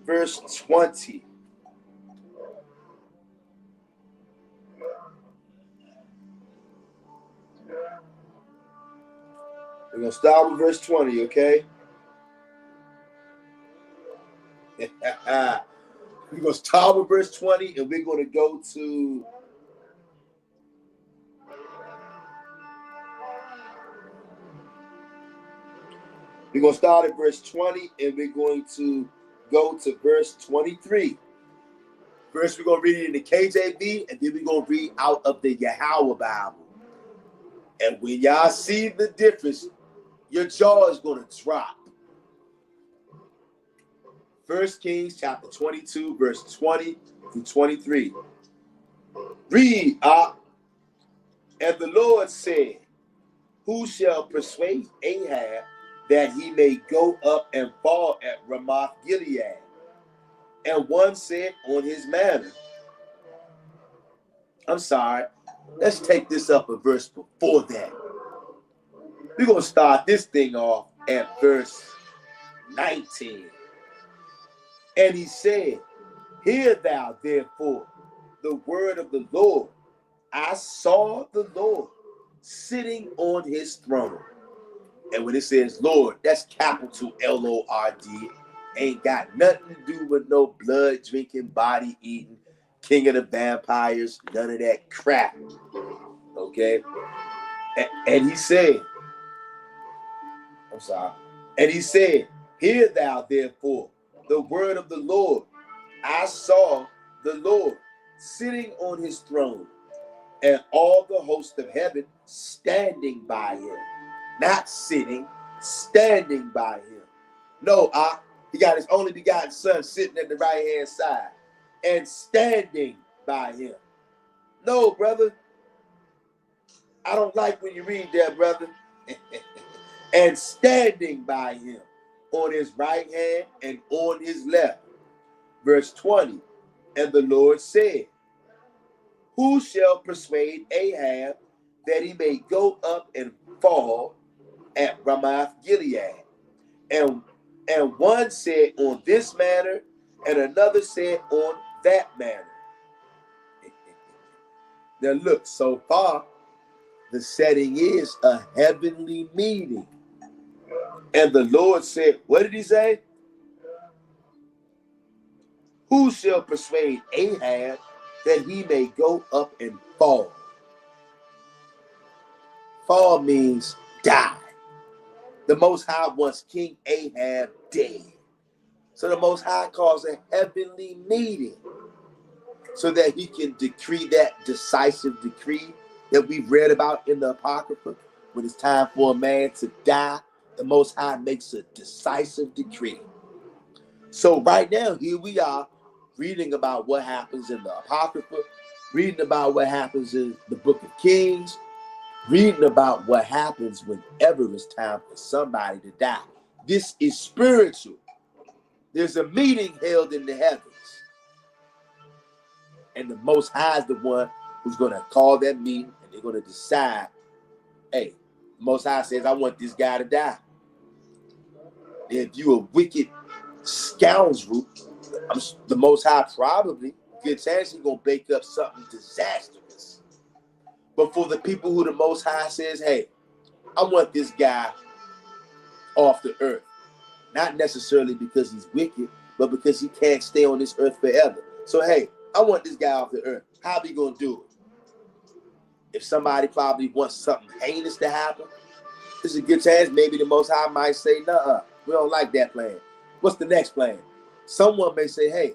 A: verse 20. We're going to start with verse 20, okay? We're going to start with verse 20, and we're going to go to start at verse 20, and we're going to go to verse 23. First, we're going to read it in the KJV, and then we're going to read out of the Yahweh Bible. And when y'all see the difference, your jaw is going to drop. 1 Kings chapter 22, verse 20 through 23. Read, and the Lord said, who shall persuade Ahab that he may go up and fall at Ramoth Gilead? And one said on his manner. I'm sorry. Let's take this up a verse before that. We're going to start this thing off at verse 19. And he said, hear thou therefore the word of the Lord. I saw the Lord sitting on his throne. And when it says Lord, that's capital Lord. Ain't got nothing to do with no blood drinking, body eating, king of the vampires, none of that crap. Okay? And he said, I'm sorry. And he said, hear thou therefore the word of the Lord. I saw the Lord sitting on his throne, and all the host of heaven standing by him. Not sitting, standing by him. No, he got his only begotten son sitting at the right-hand side and standing by him. No, brother. I don't like when you read that, brother. And standing by him on his right hand and on his left. Verse 20. And the Lord said, who shall persuade Ahab that he may go up and fall at Ramoth Gilead? And one said on this manner, and another said on that manner. Now look, so far, the setting is a heavenly meeting. And the Lord said, what did he say? Who shall persuade Ahab that he may go up and fall? Fall means die. The Most High wants King Ahab dead. So the Most High calls a heavenly meeting so that he can decree that decisive decree that we've read about in the Apocrypha. When it's time for a man to die, the Most High makes a decisive decree. So right now, here we are reading about what happens in the Apocrypha, reading about what happens in the Book of Kings, reading about what happens whenever it's time for somebody to die. This is spiritual. There's a meeting held in the heavens. And the Most High is the one who's going to call that meeting, and they're going to decide, hey, the Most High says, I want this guy to die. If you're a wicked scoundrel, the Most High probably, good chance he's going to bake up something disastrous. But for the people who the Most High says, hey, I want this guy off the earth. Not necessarily because he's wicked, but because he can't stay on this earth forever. So, hey, I want this guy off the earth. How are we going to do it? If somebody probably wants something heinous to happen, there's a good chance maybe the Most High might say, nuh-uh, we don't like that plan. What's the next plan? Someone may say, hey,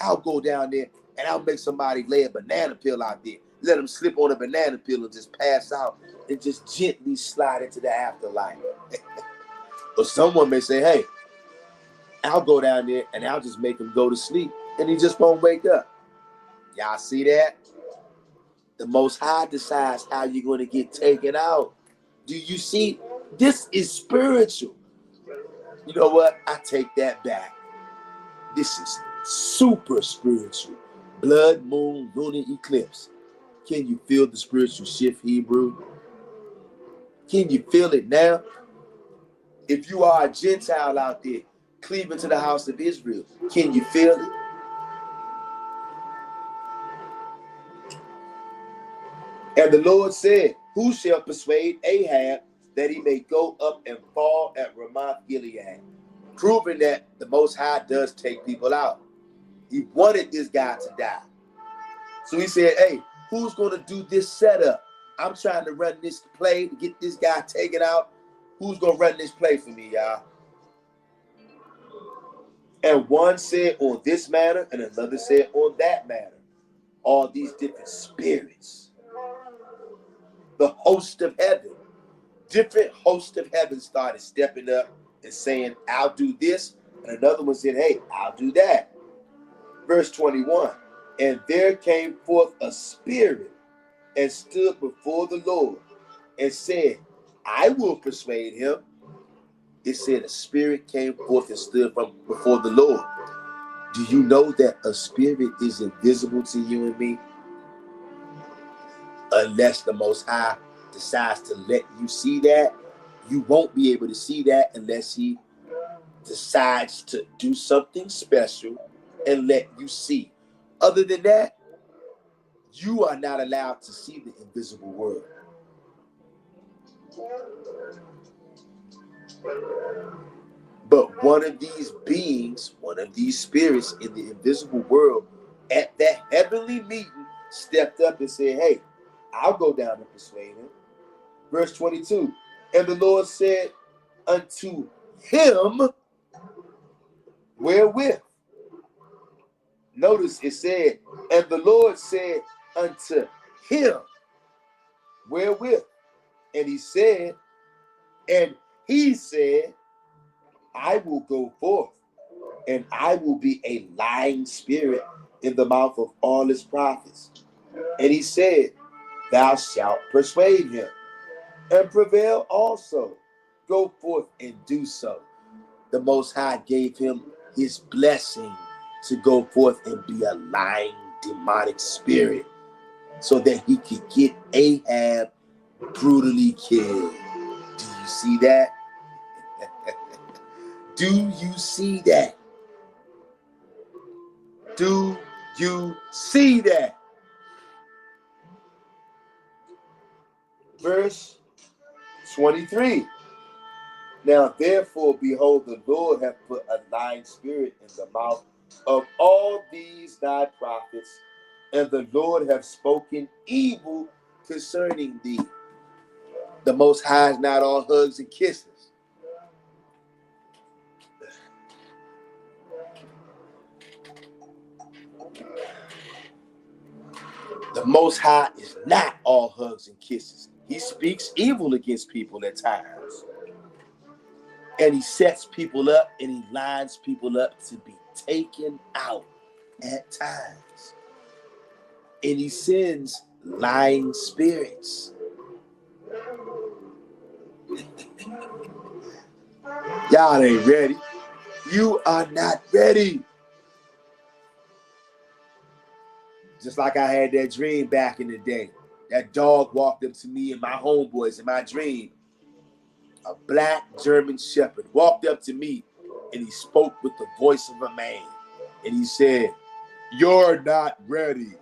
A: I'll go down there and I'll make somebody lay a banana peel out there. Let them slip on a banana peel and just pass out and just gently slide into the afterlife. Or someone may say, hey, I'll go down there and I'll just make him go to sleep and he just won't wake up. Y'all see that? The Most High decides how you're going to get taken out. Do you see? This is spiritual. You know what? I take that back. This is super spiritual. Blood, moon, lunar eclipse. Can you feel the spiritual shift, Hebrew? Can you feel it now? If you are a Gentile out there, cleaving to the house of Israel, can you feel it? And the Lord said, who shall persuade Ahab that he may go up and fall at Ramoth Gilead, proving that the Most High does take people out. He wanted this guy to die. So he said, hey, who's going to do this setup? I'm trying to run this play to get this guy taken out. Who's going to run this play for me, y'all? And one said on this matter, and another said on that matter. All these different spirits. The host of heaven. Different hosts of heaven started stepping up and saying, I'll do this. And another one said, hey, I'll do that. Verse 21. And there came forth a spirit and stood before the Lord and said, I will persuade him. It said a spirit came forth and stood before the Lord. Do you know that a spirit is invisible to you and me? Unless the Most High decides to let you see that, you won't be able to see that unless he decides to do something special and let you see. Other than that, you are not allowed to see the invisible world. But one of these beings, one of these spirits in the invisible world at that heavenly meeting stepped up and said, hey, I'll go down and persuade him. Verse 22, and the Lord said unto him, wherewith? Notice it said, and the Lord said unto him, wherewith? And he said, I will go forth, and I will be a lying spirit in the mouth of all his prophets. And he said, thou shalt persuade him, and prevail also. Go forth and do so. The Most High gave him his blessing to go forth and be a lying demonic spirit so that he could get Ahab brutally killed. Do you see that? Do you see that? Do you see that? Verse 23. Now therefore, behold, the Lord hath put a lying spirit in the mouth of all these thy prophets, and the Lord hath spoken evil concerning thee. The Most High is not all hugs and kisses. The Most High is not all hugs and kisses. He speaks evil against people at times. And he sets people up and he lines people up to be taken out at times. And he sends lying spirits. Y'all ain't ready. You are not ready. Just like I had that dream back in the day. That dog walked up to me and my homeboys in my dream. A black German shepherd walked up to me and he spoke with the voice of a man. And he said, you're not ready.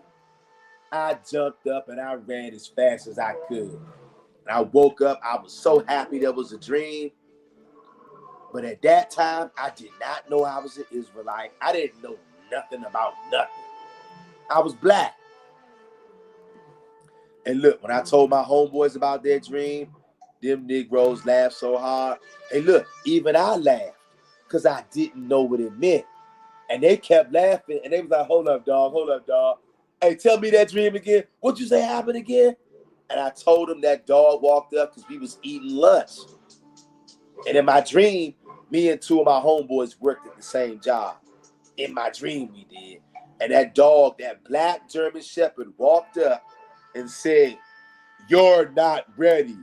A: I jumped up and I ran as fast as I could. And I woke up. I was so happy that was a dream. But at that time, I did not know I was an Israelite. I didn't know nothing about nothing. I was black. And look, when I told my homeboys about their dream, them Negroes laughed so hard. And look, even I laughed because I didn't know what it meant. And they kept laughing. And they was like, hold up, dog. Hold up, dog. Hey, tell me that dream again. What'd you say happened again? And I told them that dog walked up because we was eating lunch. And in my dream, me and two of my homeboys worked at the same job. In my dream, we did. And that dog, that black German shepherd, walked up and said, you're not ready.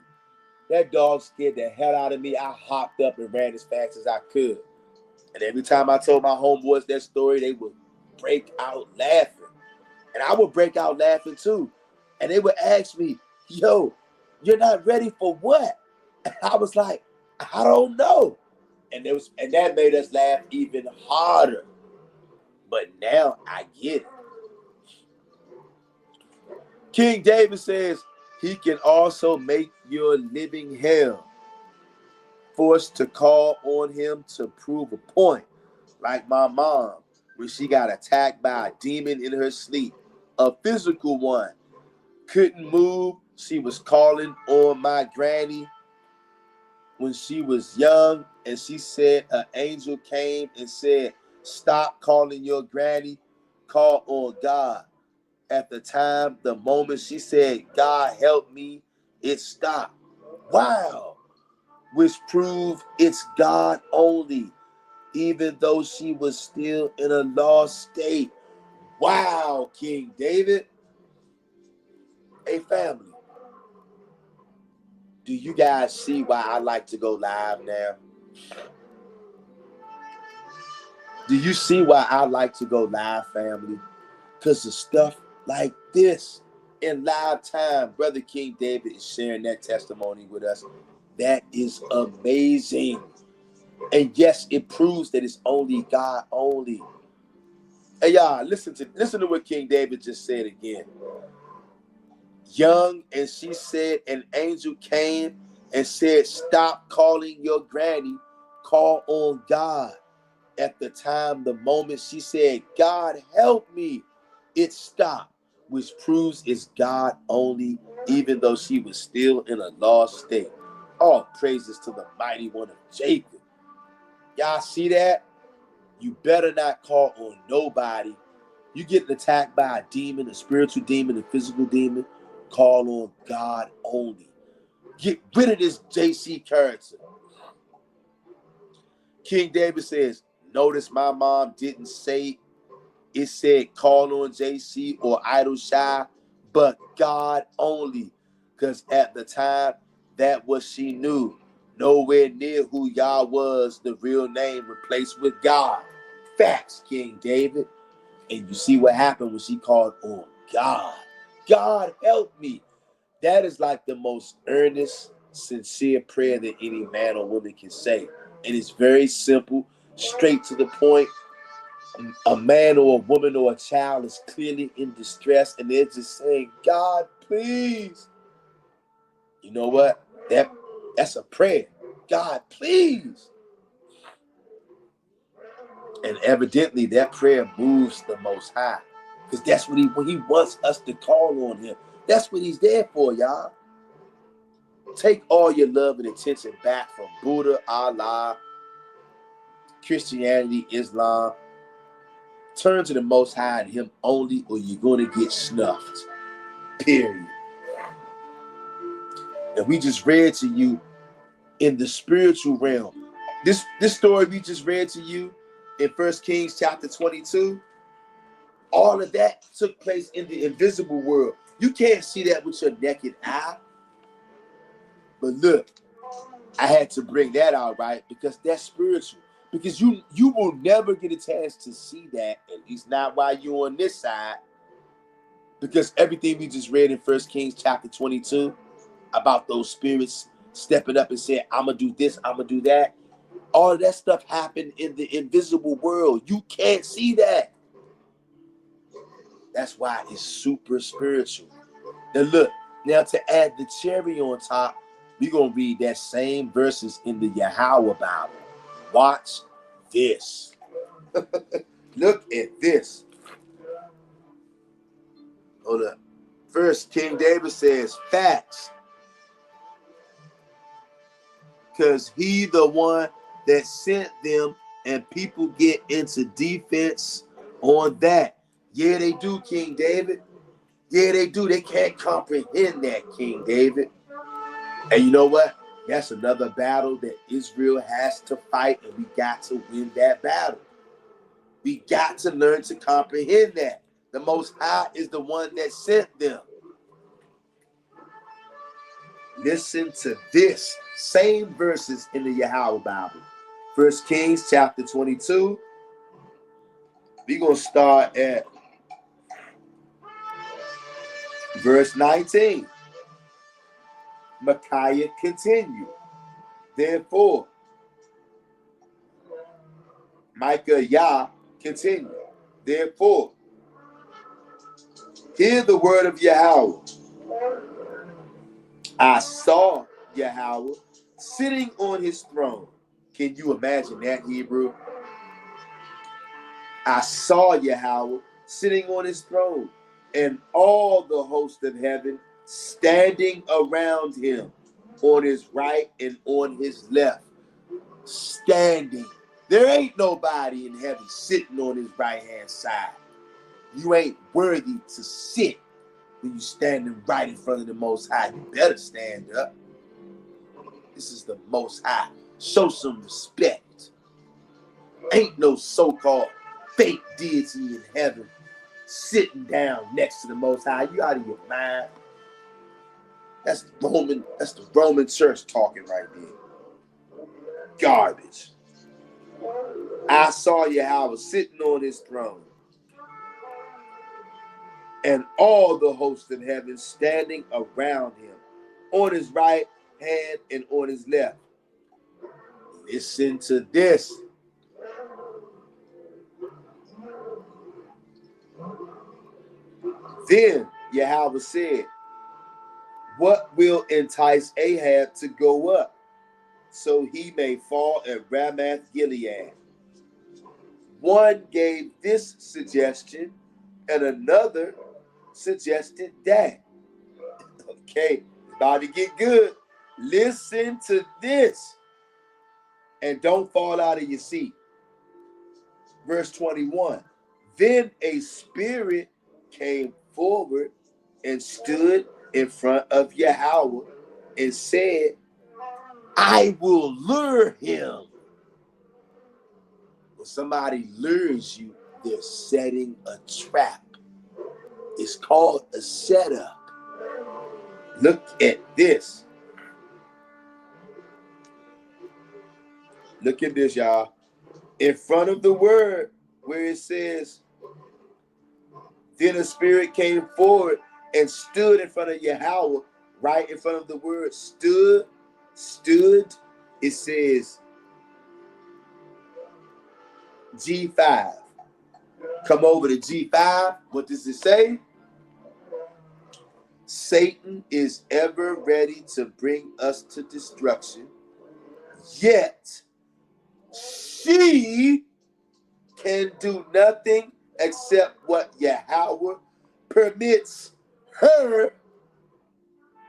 A: That dog scared the hell out of me. I hopped up and ran as fast as I could. And every time I told my homeboys that story, they would break out laughing. And I would break out laughing too. And they would ask me, yo, you're not ready for what? And I was like, I don't know. And that made us laugh even harder. But now I get it. King David says he can also make your living hell. forced to call on him to prove a point, like my mom when she got attacked by a demon in her sleep, a physical one. Couldn't move. She was calling on my granny when she was young, and she said an angel came and said, "Stop calling your granny, call on God." At the time, the moment she said, "God help me," it stopped. Wow. Which proved it's God only, even though she was still in a lost state. Wow, King David. Hey, family, do you guys see why I like to go live now? Do you see why I like to go live, family? Because of stuff like this. In live time, Brother King David is sharing that testimony with us. That is amazing. And yes, it proves that it's only God only. Hey, y'all, listen to what King David just said again. Young, and she said an angel came and said, "Stop calling your granny, call on God." At the time, the moment she said, "God help me," it stopped, which proves it's God only, even though she was still in a lost state. All praises to the mighty one of Jacob. Y'all see that? You better not call on nobody. You get attacked by a demon, a spiritual demon, a physical demon, call on God only. Get rid of this JC character. King David says, notice my mom didn't say it said call on JC or idol shy, but God only. Because at the time, that was she knew. Nowhere near who Yah was, the real name replaced with God. Facts, King David. And you see what happened when she called on God. God help me. That is like the most earnest, sincere prayer that any man or woman can say. And it's very simple, straight to the point. A man or a woman or a child is clearly in distress and they're just saying, "God, please." You know what? That's a prayer. God, please. And evidently that prayer moves the Most High. Because that's what he wants us to call on him. That's what he's there for, y'all. Take all your love and attention back from Buddha, Allah, Christianity, Islam. Turn to the Most High and him only, or you're going to get snuffed. Period. And we just read to you in the spiritual realm. This story we just read to you in 1 Kings chapter 22, all of that took place in the invisible world. You can't see that with your naked eye. But look, I had to bring that out, right? Because that's spiritual. Because you will never get a chance to see that, at least not while you're on this side. Because everything we just read in 1 Kings chapter 22 about those spirits stepping up and saying, "I'm going to do this, I'm going to do that." All of that stuff happened in the invisible world. You can't see that. That's why it's super spiritual. Now look, now to add the cherry on top, we're going to read that same verses in the Yahweh Bible. Watch this. Look at this. Hold up. First, King David says, facts. Because he the one that sent them, and people get into defense on that. Yeah, they do, King David. Yeah, they do. They can't comprehend that, King David. And you know what? That's another battle that Israel has to fight, and we got to win that battle. We got to learn to comprehend that. The Most High is the one that sent them. Listen to this. Same verses in the Yahweh Bible. 1 Kings chapter 22. We're going to start at verse 19. Micaiah continued. Therefore, Micah Yah continued. Therefore, hear the word of Yahweh. I saw Yahweh sitting on his throne. Can you imagine that, Hebrew? I saw Yahweh sitting on his throne, and all the host of heaven standing around him, on his right and on his left. Standing. There ain't nobody in heaven sitting on his right hand side. You ain't worthy to sit when you standing right in front of the Most High. You better stand up. This is the Most High. Show some respect. Ain't no so-called fake deity in heaven sitting down next to the Most High. You out of your mind. That's the Roman church talking right there. Garbage. I saw Yahweh sitting on his throne, and all the hosts of heaven standing around him, on his right hand and on his left. Listen to this. Then Yahweh said, what will entice Ahab to go up, so he may fall at Ramoth Gilead? One gave this suggestion, and another suggested that. Okay, about to get good. Listen to this, and don't fall out of your seat. Verse 21. Then a spirit came forward and stood in front of Yahweh and said, I will lure him. When somebody lures you, they're setting a trap. It's called a setup. Look at this. Look at this, y'all. In front of the word where it says, then a spirit came forward and stood in front of Yahweh, right in front of the word stood, it says G5. Come over to G5. What does it say? Satan is ever ready to bring us to destruction, yet she can do nothing except what Yahweh permits her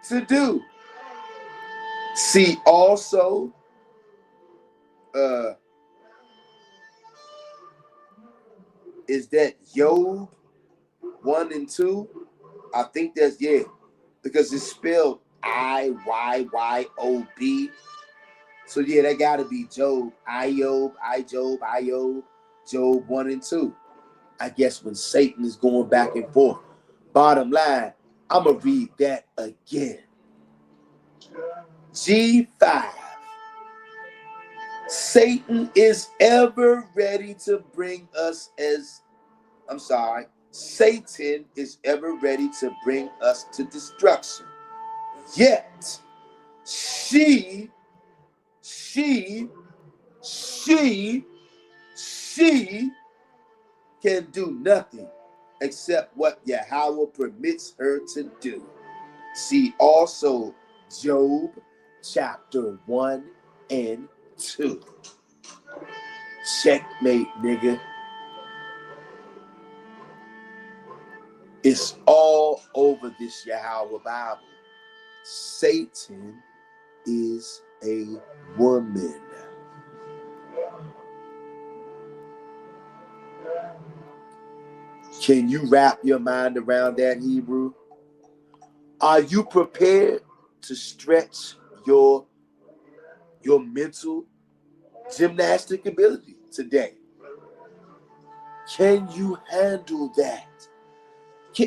A: to do. See also is that Job 1 and 2? I think that's, yeah, because it's spelled Iyyob. So yeah, that gotta be Job. Iyyob, Job 1 and 2. I guess when Satan is going back and forth. Bottom line, I'm gonna read that again. G5. Satan is ever ready to bring us Satan is ever ready to bring us to destruction. Yet she can do nothing except what Yahweh permits her to do. See also Job chapter 1 and 2. Checkmate, nigga. It's all over this Yahweh Bible. Satan is a woman. Can you wrap your mind around that, Hebrew? Are you prepared to stretch your mental gymnastic ability today? Can you handle that?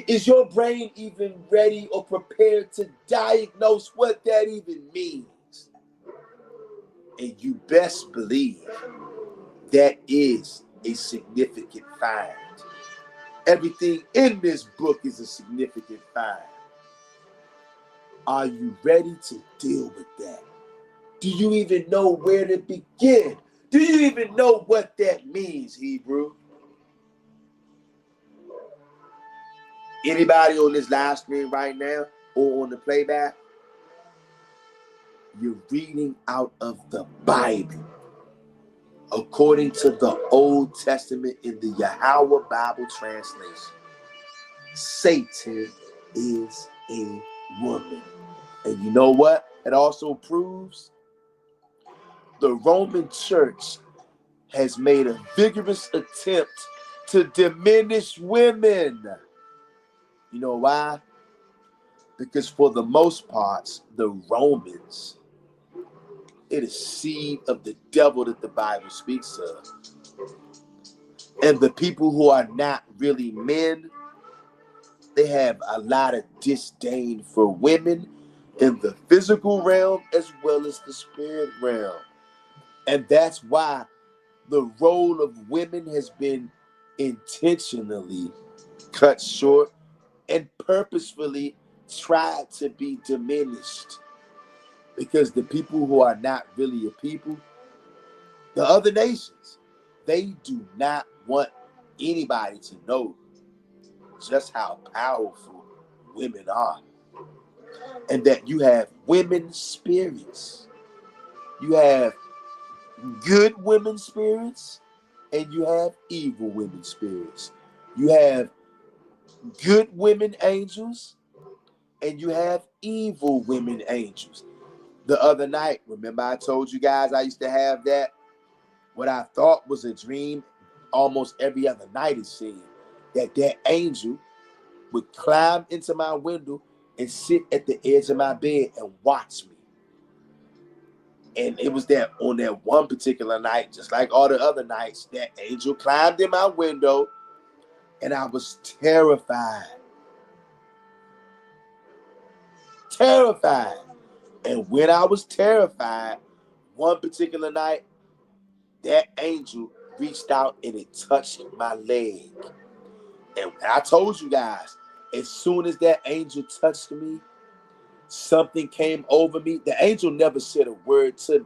A: Is your brain even ready or prepared to diagnose what that even means? And you best believe that is a significant find. Everything in this book is a significant find. Are you ready to deal with that? Do you even know where to begin? Do you even know what that means, Hebrew? Anybody on this live stream right now or on the playback? You're reading out of the Bible. According to the Old Testament in the Yahweh Bible translation, Satan is a woman. And you know what it also proves? The Roman Church has made a vigorous attempt to diminish women. You know why? Because for the most parts, the Romans, it is seed of the devil that the Bible speaks of. And the people who are not really men, they have a lot of disdain for women in the physical realm as well as the spirit realm. And that's why the role of women has been intentionally cut short and purposefully tried to be diminished. Because the people who are not really a people, the other nations, they do not want anybody to know just how powerful women are. And that you have women spirits. You have good women spirits and you have evil women spirits. You have good women angels and you have evil women angels. The other night, remember I told you guys I used to have that, what I thought was a dream almost every other night, it seemed, that angel would climb into my window and sit at the edge of my bed and watch me. And it was that on that one particular night, just like all the other nights, that angel climbed in my window and I was terrified. Terrified. And when I was terrified, one particular night, that angel reached out and it touched my leg. And I told you guys, as soon as that angel touched me, something came over me. The angel never said a word to me.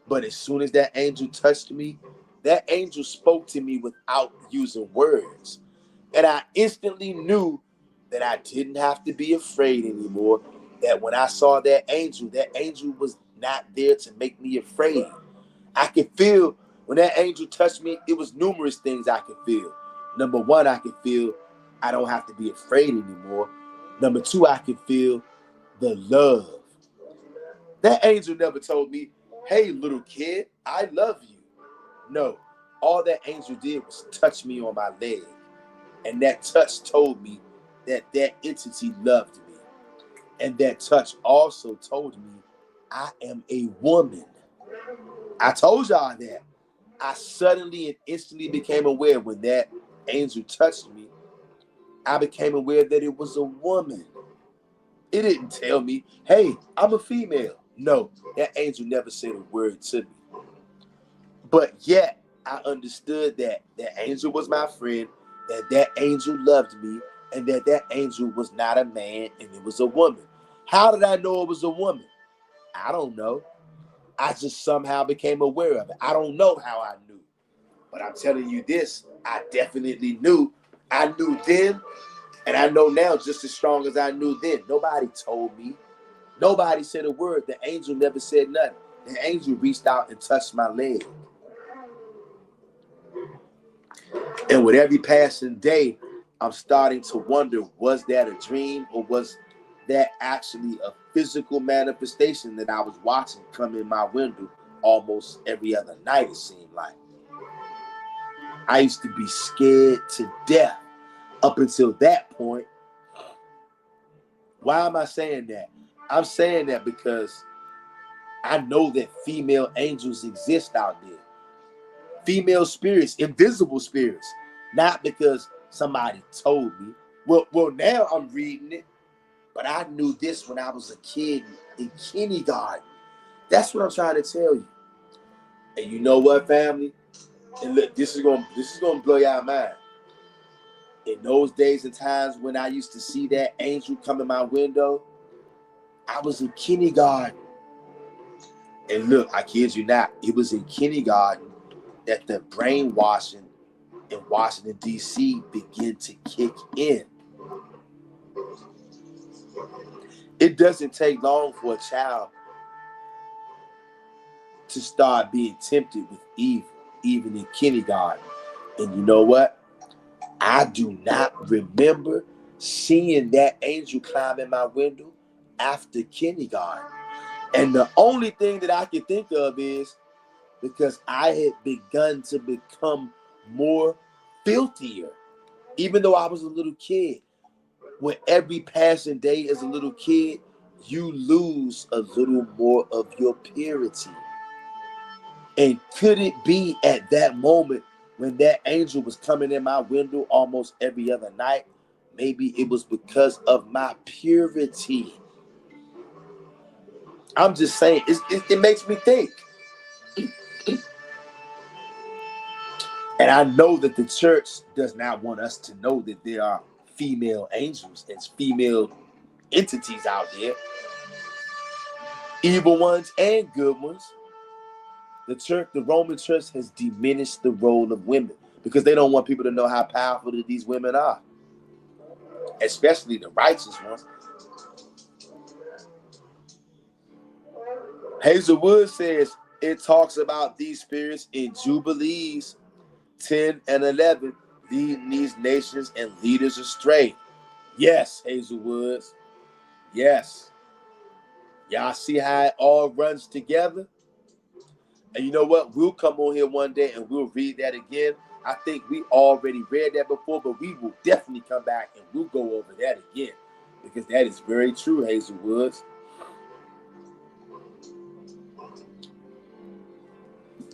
A: But as soon as that angel touched me, that angel spoke to me without using words. And I instantly knew that I didn't have to be afraid anymore. That when I saw that angel was not there to make me afraid. I could feel when that angel touched me, it was numerous things I could feel. Number one, I could feel I don't have to be afraid anymore. Number two, I could feel the love. That angel never told me, hey, little kid, I love you. No, all that angel did was touch me on my leg. And that touch told me that that entity loved me. And that touch also told me I am a woman. I told y'all that. I suddenly and instantly became aware when that angel touched me. I became aware that it was a woman. It didn't tell me, hey, I'm a female. No, that angel never said a word to me. But yet, I understood that that angel was my friend, that that angel loved me, and that that angel was not a man and it was a woman. How did I know it was a woman? I don't know. I just somehow became aware of it. I don't know how I knew. But I'm telling you this, I definitely knew. I knew then, and I know now just as strong as I knew then. Nobody told me. Nobody said a word. The angel never said nothing. The angel reached out and touched my leg. And with every passing day, I'm starting to wonder, was that a dream or was that actually a physical manifestation that I was watching come in my window almost every other night, it seemed like. I used to be scared to death up until that point. Why am I saying that? I'm saying that because I know that female angels exist out there. Female spirits, invisible spirits. Not because somebody told me. Well, now I'm reading it, but I knew this when I was a kid in kindergarten. That's what I'm trying to tell you. And you know what, family? And look, this is gonna blow y'all mind. In those days and times when I used to see that angel come in my window, I was in kindergarten. And look, I kid you not, it was in kindergarten that the brainwashing in Washington, D.C. began to kick in. It doesn't take long for a child to start being tempted with evil, even in kindergarten. And you know what? I do not remember seeing that angel climb in my window after kindergarten. And the only thing that I can think of is because I had begun to become more filthier, even though I was a little kid. When every passing day as a little kid, you lose a little more of your purity. And could it be at that moment when that angel was coming in my window almost every other night, maybe it was because of my purity? I'm just saying, it makes me think. And I know that the church does not want us to know that there are female angels and female entities out there, evil ones and good ones. The Roman church has diminished the role of women because they don't want people to know how powerful these women are, especially the righteous ones. Hazelwood says it talks about these spirits in Jubilees 10 and 11, leading these nations and leaders astray. Yes, Hazelwoods. Yes. Y'all see how it all runs together? And you know what? We'll come on here one day and we'll read that again. I think we already read that before, but we will definitely come back and we'll go over that again because that is very true, Hazelwoods.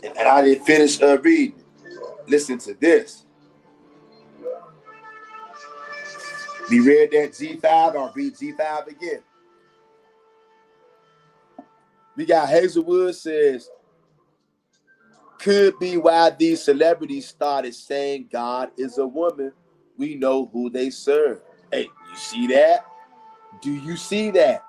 A: And I didn't finish reading. Listen to this. We read that G5. I'll read G5 again. We got Hazelwood says, could be why these celebrities started saying God is a woman. We know who they serve. Hey, you see that? Do you see that?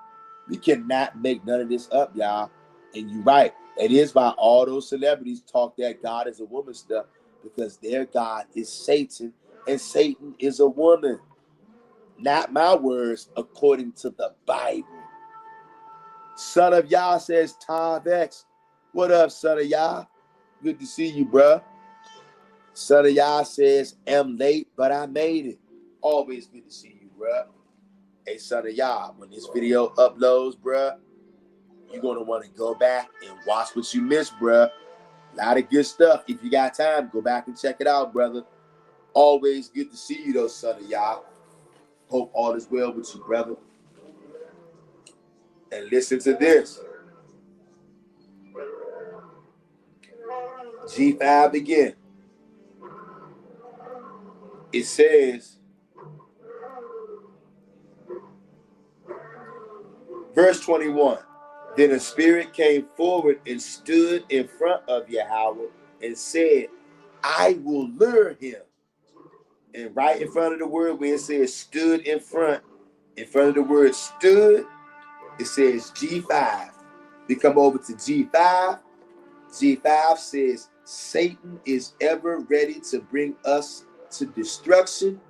A: We cannot make none of this up, y'all. And you're right. It is why all those celebrities talk that God is a woman stuff, because their God is Satan and Satan is a woman. Not my words, according to the Bible. Son of Yah says, Tom X. What up, son of Yah? Good to see you, bruh. Son of Yah says, am late, but I made it. Always good to see you, bruh. Hey, son of Yah, when this video uploads, bruh, you're going to want to go back and watch what you missed, bruh. A lot of good stuff. If you got time, go back and check it out, brother. Always good to see you, though, son of Yah. Hope all is well with you, brother. And listen to this. G5 again. It says, verse 21, then a spirit came forward and stood in front of Yahweh and said, I will lure him. And right in front of the word where it says stood in front of the word stood, it says G5. We come over to G5. G5 says Satan is ever ready to bring us to destruction,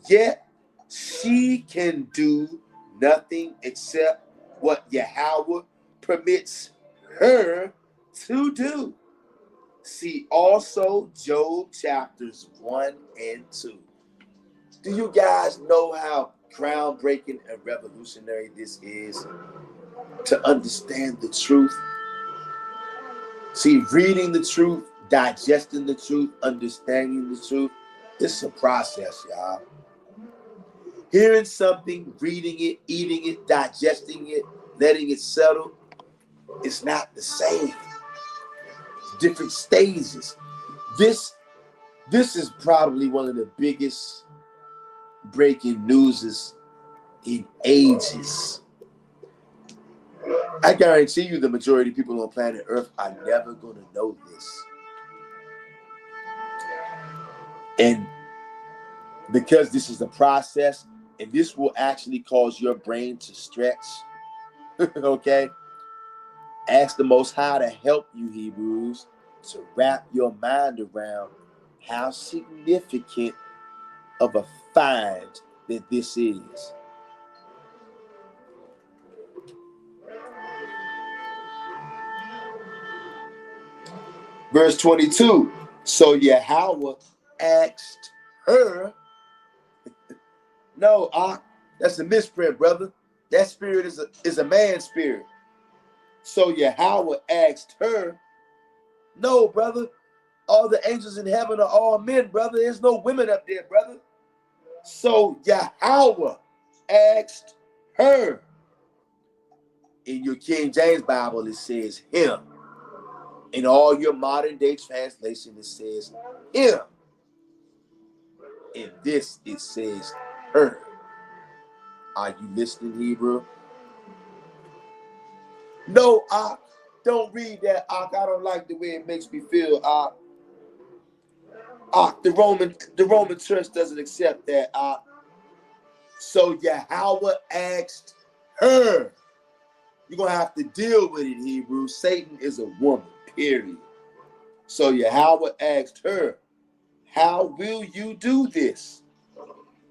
A: yet she can do nothing except what Yahweh permits her to do. See also Job chapters 1 and 2. Do you guys know how groundbreaking and revolutionary this is to understand the truth? See, reading the truth, digesting the truth, understanding the truth, it's a process, y'all. Hearing something, reading it, eating it, digesting it, letting it settle, it's not the same. It's different stages. This is probably one of the biggest breaking newses in ages. I guarantee you the majority of people on planet Earth are never going to know this. And because this is a process, and this will actually cause your brain to stretch, okay? Ask the Most High to help you, Hebrews, to wrap your mind around how significant of a find that this is. Verse 22. So Yahweh asked her. No, that's a misprint, brother. That spirit is a man's spirit. So Yahweh asked her. No, brother. All the angels in heaven are all men, brother. There's no women up there, brother. So Yahweh asked her. In your King James Bible, it says him. In all your modern day translation, it says him. In this, it says her. Are you listening, Hebrew? No, don't read that, I don't like the way it makes me feel, the Roman church doesn't accept that, So Yahweh asked her. You're going to have to deal with it, Hebrew. Satan is a woman, period. So Yahweh asked her, how will you do this?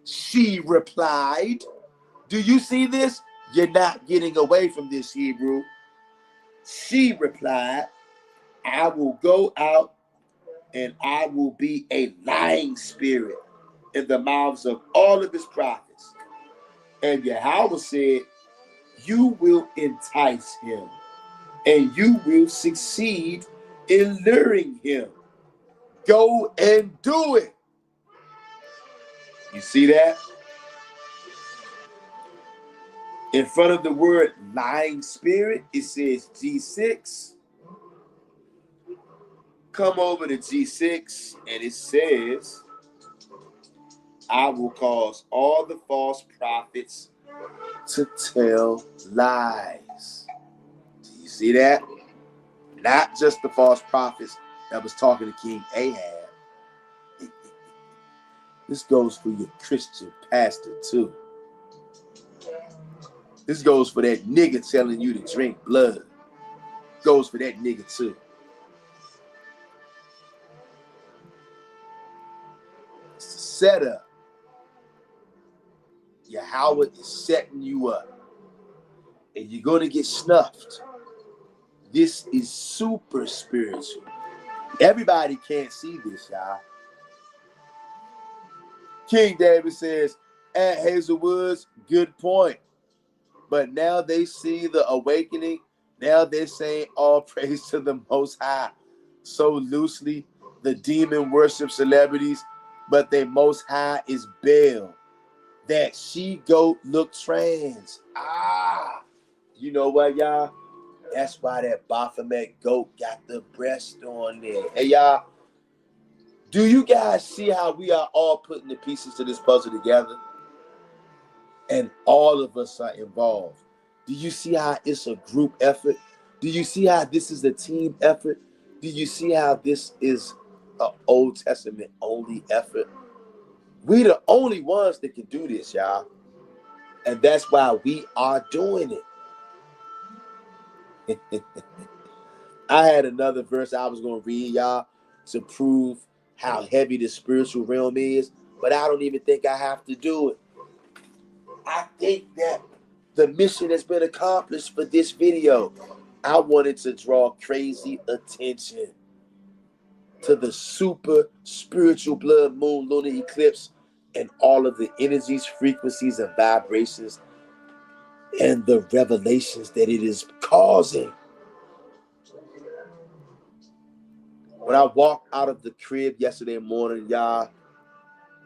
A: She replied, do you see this? You're not getting away from this, Hebrew. She replied, I will go out and I will be a lying spirit in the mouths of all of his prophets. And Yahweh said, you will entice him and you will succeed in luring him. Go and do it. You see that? In front of the word lying spirit, it says G6. Come over to G6 and it says, I will cause all the false prophets to tell lies. Do you see that? Not just the false prophets that was talking to King Ahab. This goes for your Christian pastor too. This goes for that nigga telling you to drink blood. Goes for that nigga too. It's a setup. Yahweh is setting you up. And you're going to get snuffed. This is super spiritual. Everybody can't see this, y'all. King David says, at Hazelwood's, good point. But now they see the awakening. Now they're saying all praise to the Most High. So loosely, the demon worship celebrities, but their Most High is Baal. That she-goat look trans. You know what, y'all? That's why that Baphomet goat got the breast on there. Hey, y'all, do you guys see how we are all putting the pieces to this puzzle together? And all of us are involved. Do you see how it's a group effort? Do you see how this is a team effort? Do you see how this is an Old Testament only effort? We the only ones that can do this, y'all. And that's why we are doing it. I had another verse I was going to read, y'all, to prove how heavy the spiritual realm is, but I don't even think I have to do it. I think that the mission has been accomplished for this video. I wanted to draw crazy attention to the super spiritual blood moon lunar eclipse and all of the energies, frequencies, and vibrations and the revelations that it is causing. When I walked out of the crib yesterday morning, y'all,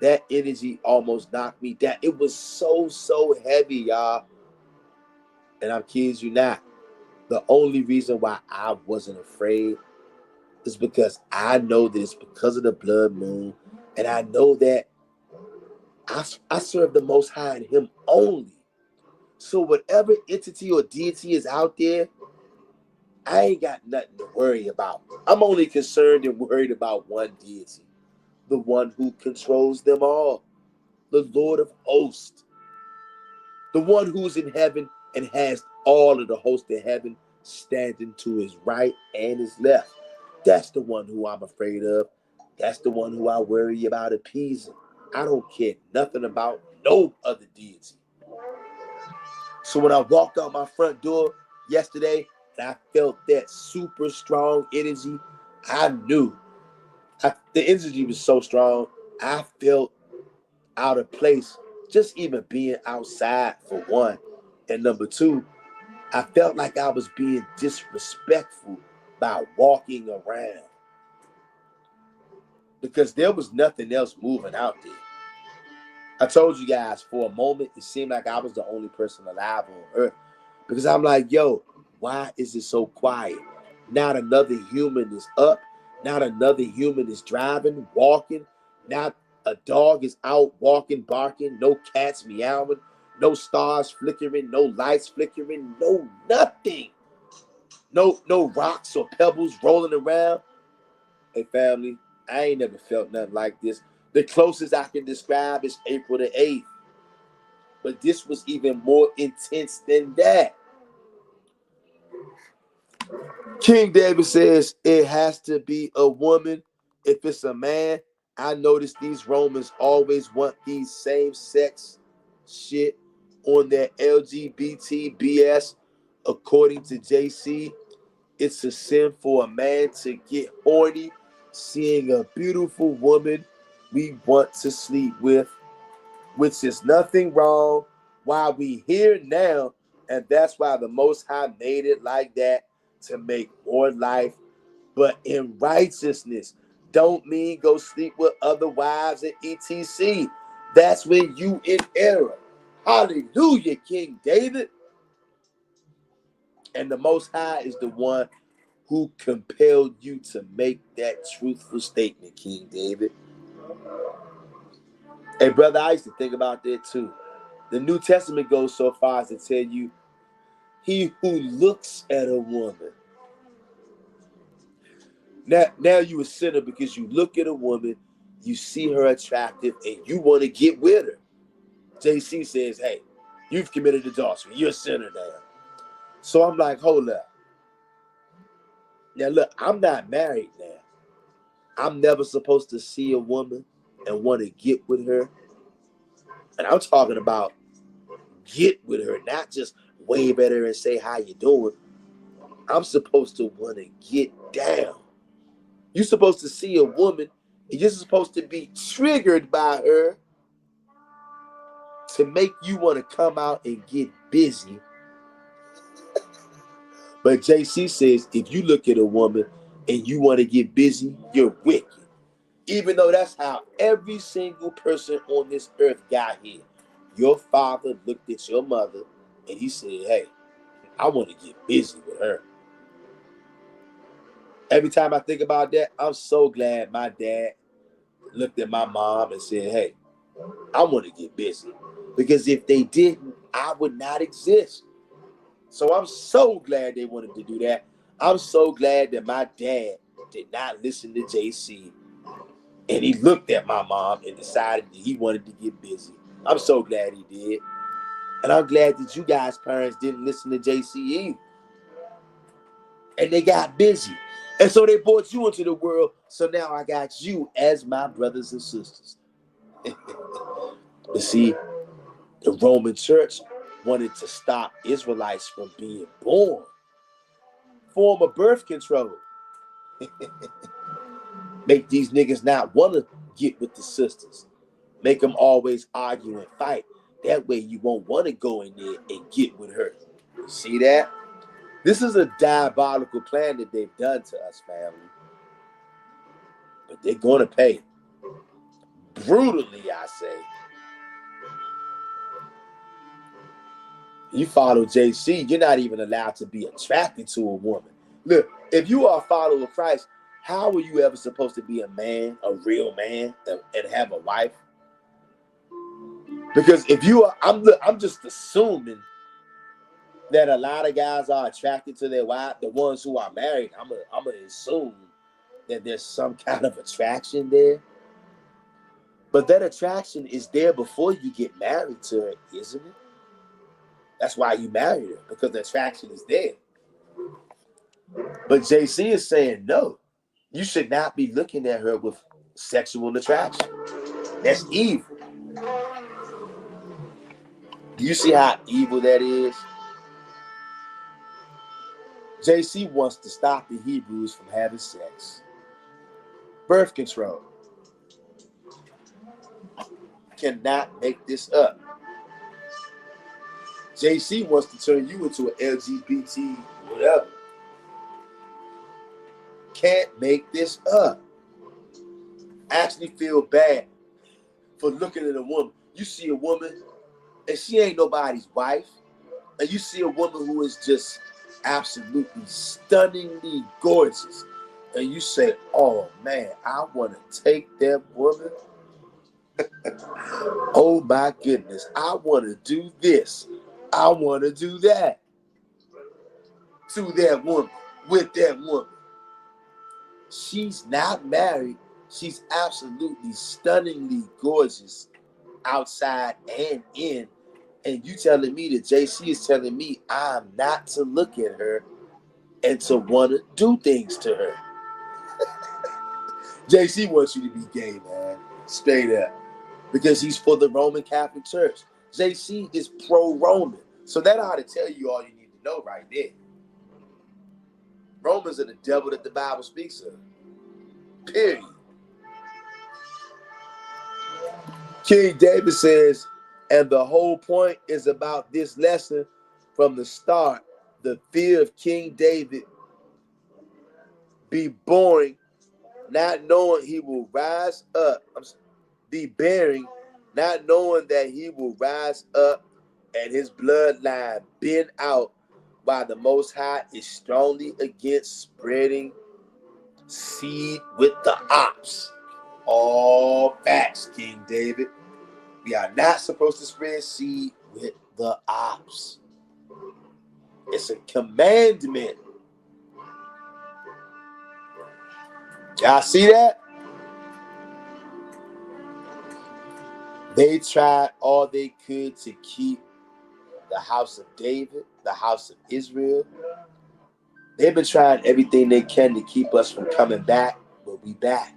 A: that energy almost knocked me down. It was so heavy, y'all. And I'm kidding you not. The only reason why I wasn't afraid is because I know that it's because of the blood moon. And I know that I serve the Most High and Him only. So whatever entity or deity is out there, I ain't got nothing to worry about. I'm only concerned and worried about one deity. The one who controls them all. The Lord of hosts. The one who's in heaven and has all of the hosts in heaven standing to his right and his left. That's the one who I'm afraid of. That's the one who I worry about appeasing. I don't care nothing about no other deity. So when I walked out my front door yesterday and I felt that super strong energy I knew the energy was so strong. I felt out of place just even being outside, for one. And number two, I felt like I was being disrespectful by walking around because there was nothing else moving out there. I told you guys for a moment, it seemed like I was the only person alive on earth because I'm like, yo, why is it so quiet? Not another human is up. Not another human is driving, walking. Not a dog is out walking, barking. No cats meowing. No stars flickering. No lights flickering. No nothing. No rocks or pebbles rolling around. Hey, family, I ain't never felt nothing like this. The closest I can describe is April the 8th. But this was even more intense than that. King David says it has to be a woman. If it's a man, I notice these Romans always want these same sex shit on their LGBT BS. According to JC, it's a sin for a man to get horny seeing a beautiful woman we want to sleep with, which is nothing wrong. Why we here now, and that's why the Most High made it like that to make more life. But in righteousness, don't mean go sleep with other wives and etc. That's when you in error. Hallelujah, King David. And the Most High is the one who compelled you to make that truthful statement, King David. Hey, brother, I used to think about that too. The New Testament goes so far as to tell you, he who looks at a woman. Now you a sinner because you look at a woman, you see her attractive, and you want to get with her. JC says, hey, you've committed adultery. You're a sinner now. So I'm like, hold up. Now look, I'm not married now. I'm never supposed to see a woman and want to get with her. And I'm talking about get with her, not just wave at her and say how you doing. I'm supposed to want to get down. You're supposed to see a woman and you're supposed to be triggered by her to make you want to come out and get busy. But JC says if you look at a woman and you want to get busy, you're wicked. Even though that's how every single person on this earth got here. Your father looked at your mother and he said, hey, I want to get busy with her. Every time I think about that, I'm so glad my dad looked at my mom and said, hey, I want to get busy. Because if they didn't, I would not exist. So I'm so glad they wanted to do that. I'm so glad that my dad did not listen to JC and he looked at my mom and decided that he wanted to get busy. I'm so glad he did. And I'm glad that you guys' parents didn't listen to JC either. And they got busy. And so they brought you into the world. So now I got you as my brothers and sisters. But see, the Roman church wanted to stop Israelites from being born. Form of birth control. Make these niggas not want to get with the sisters. Make them always argue and fight. That way you won't want to go in there and get with her. You see that? This is a diabolical plan that they've done to us, family. But they're going to pay. Brutally, I say. You follow JC, you're not even allowed to be attracted to a woman. Look, if you are a follower of Christ, how are you ever supposed to be a man, a real man, and have a wife? Because if you are, I'm just assuming that a lot of guys are attracted to their wife. The ones who are married, I'm gonna assume that there's some kind of attraction there. But that attraction is there before you get married to her, isn't it? That's why you married her, because the attraction is there. But JC is saying no. You should not be looking at her with sexual attraction. That's evil. Do you see how evil that is? JC wants to stop the Hebrews from having sex. Birth control. Cannot make this up. JC wants to turn you into an LGBT whatever. Can't make this up. Actually feel bad for looking at a woman. You see a woman and she ain't nobody's wife. And you see a woman who is just absolutely stunningly gorgeous. And you say, oh man, I want to take that woman. Oh my goodness, I want to do this. I want to do that. To that woman, with that woman. She's not married. She's absolutely stunningly gorgeous outside and in. And you telling me that JC is telling me I'm not to look at her and to want to do things to her. JC wants you to be gay, man. Straight up. Because he's for the Roman Catholic Church. JC is pro-Roman. So that ought to tell you all you need to know right there. Romans are the devil that the Bible speaks of. Period. King David says, and the whole point is about this lesson from the start. The fear of King David be boring, not knowing he will rise up. Be bearing, not knowing that he will rise up and his bloodline bend out, while the Most High is strongly against spreading seed with the ops. All facts, King David. We are not supposed to spread seed with the ops. It's a commandment. Y'all see that? They tried all they could to keep the house of David, the house of Israel. They've been trying everything they can to keep us from coming back, but we back.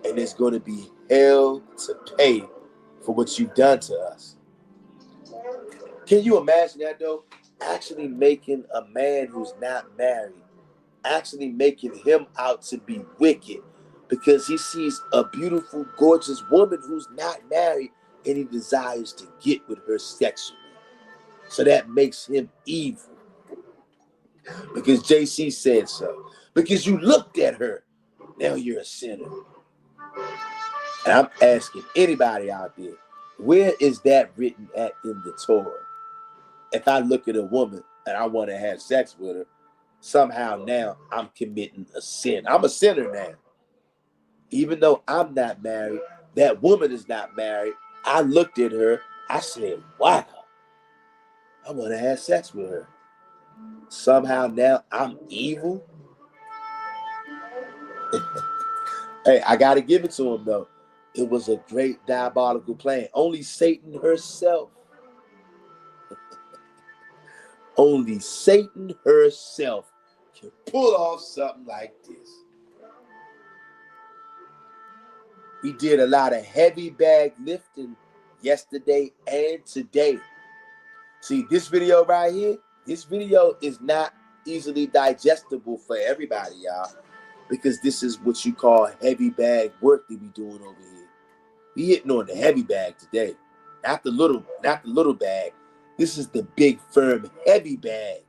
A: And it's going to be hell to pay for what you've done to us. Can you imagine that, though? Actually making a man who's not married, actually making him out to be wicked because he sees a beautiful, gorgeous woman who's not married and he desires to get with her sexually. So that makes him evil. Because JC said so. Because you looked at her. Now you're a sinner. And I'm asking anybody out there, where is that written at in the Torah? If I look at a woman and I want to have sex with her, somehow now I'm committing a sin. I'm a sinner now. Even though I'm not married, that woman is not married. I looked at her. I said, wow, I want to have sex with her. Somehow now I'm evil. Hey, I got to give it to him, though. It was a great diabolical plan. Only Satan herself. Only Satan herself can pull off something like this. We did a lot of heavy bag lifting yesterday and today. See, this video right here, this video is not easily digestible for everybody, y'all, because this is what you call heavy bag work that we doing over here. We hitting on the heavy bag today, not the little bag. This is the big, firm, heavy bag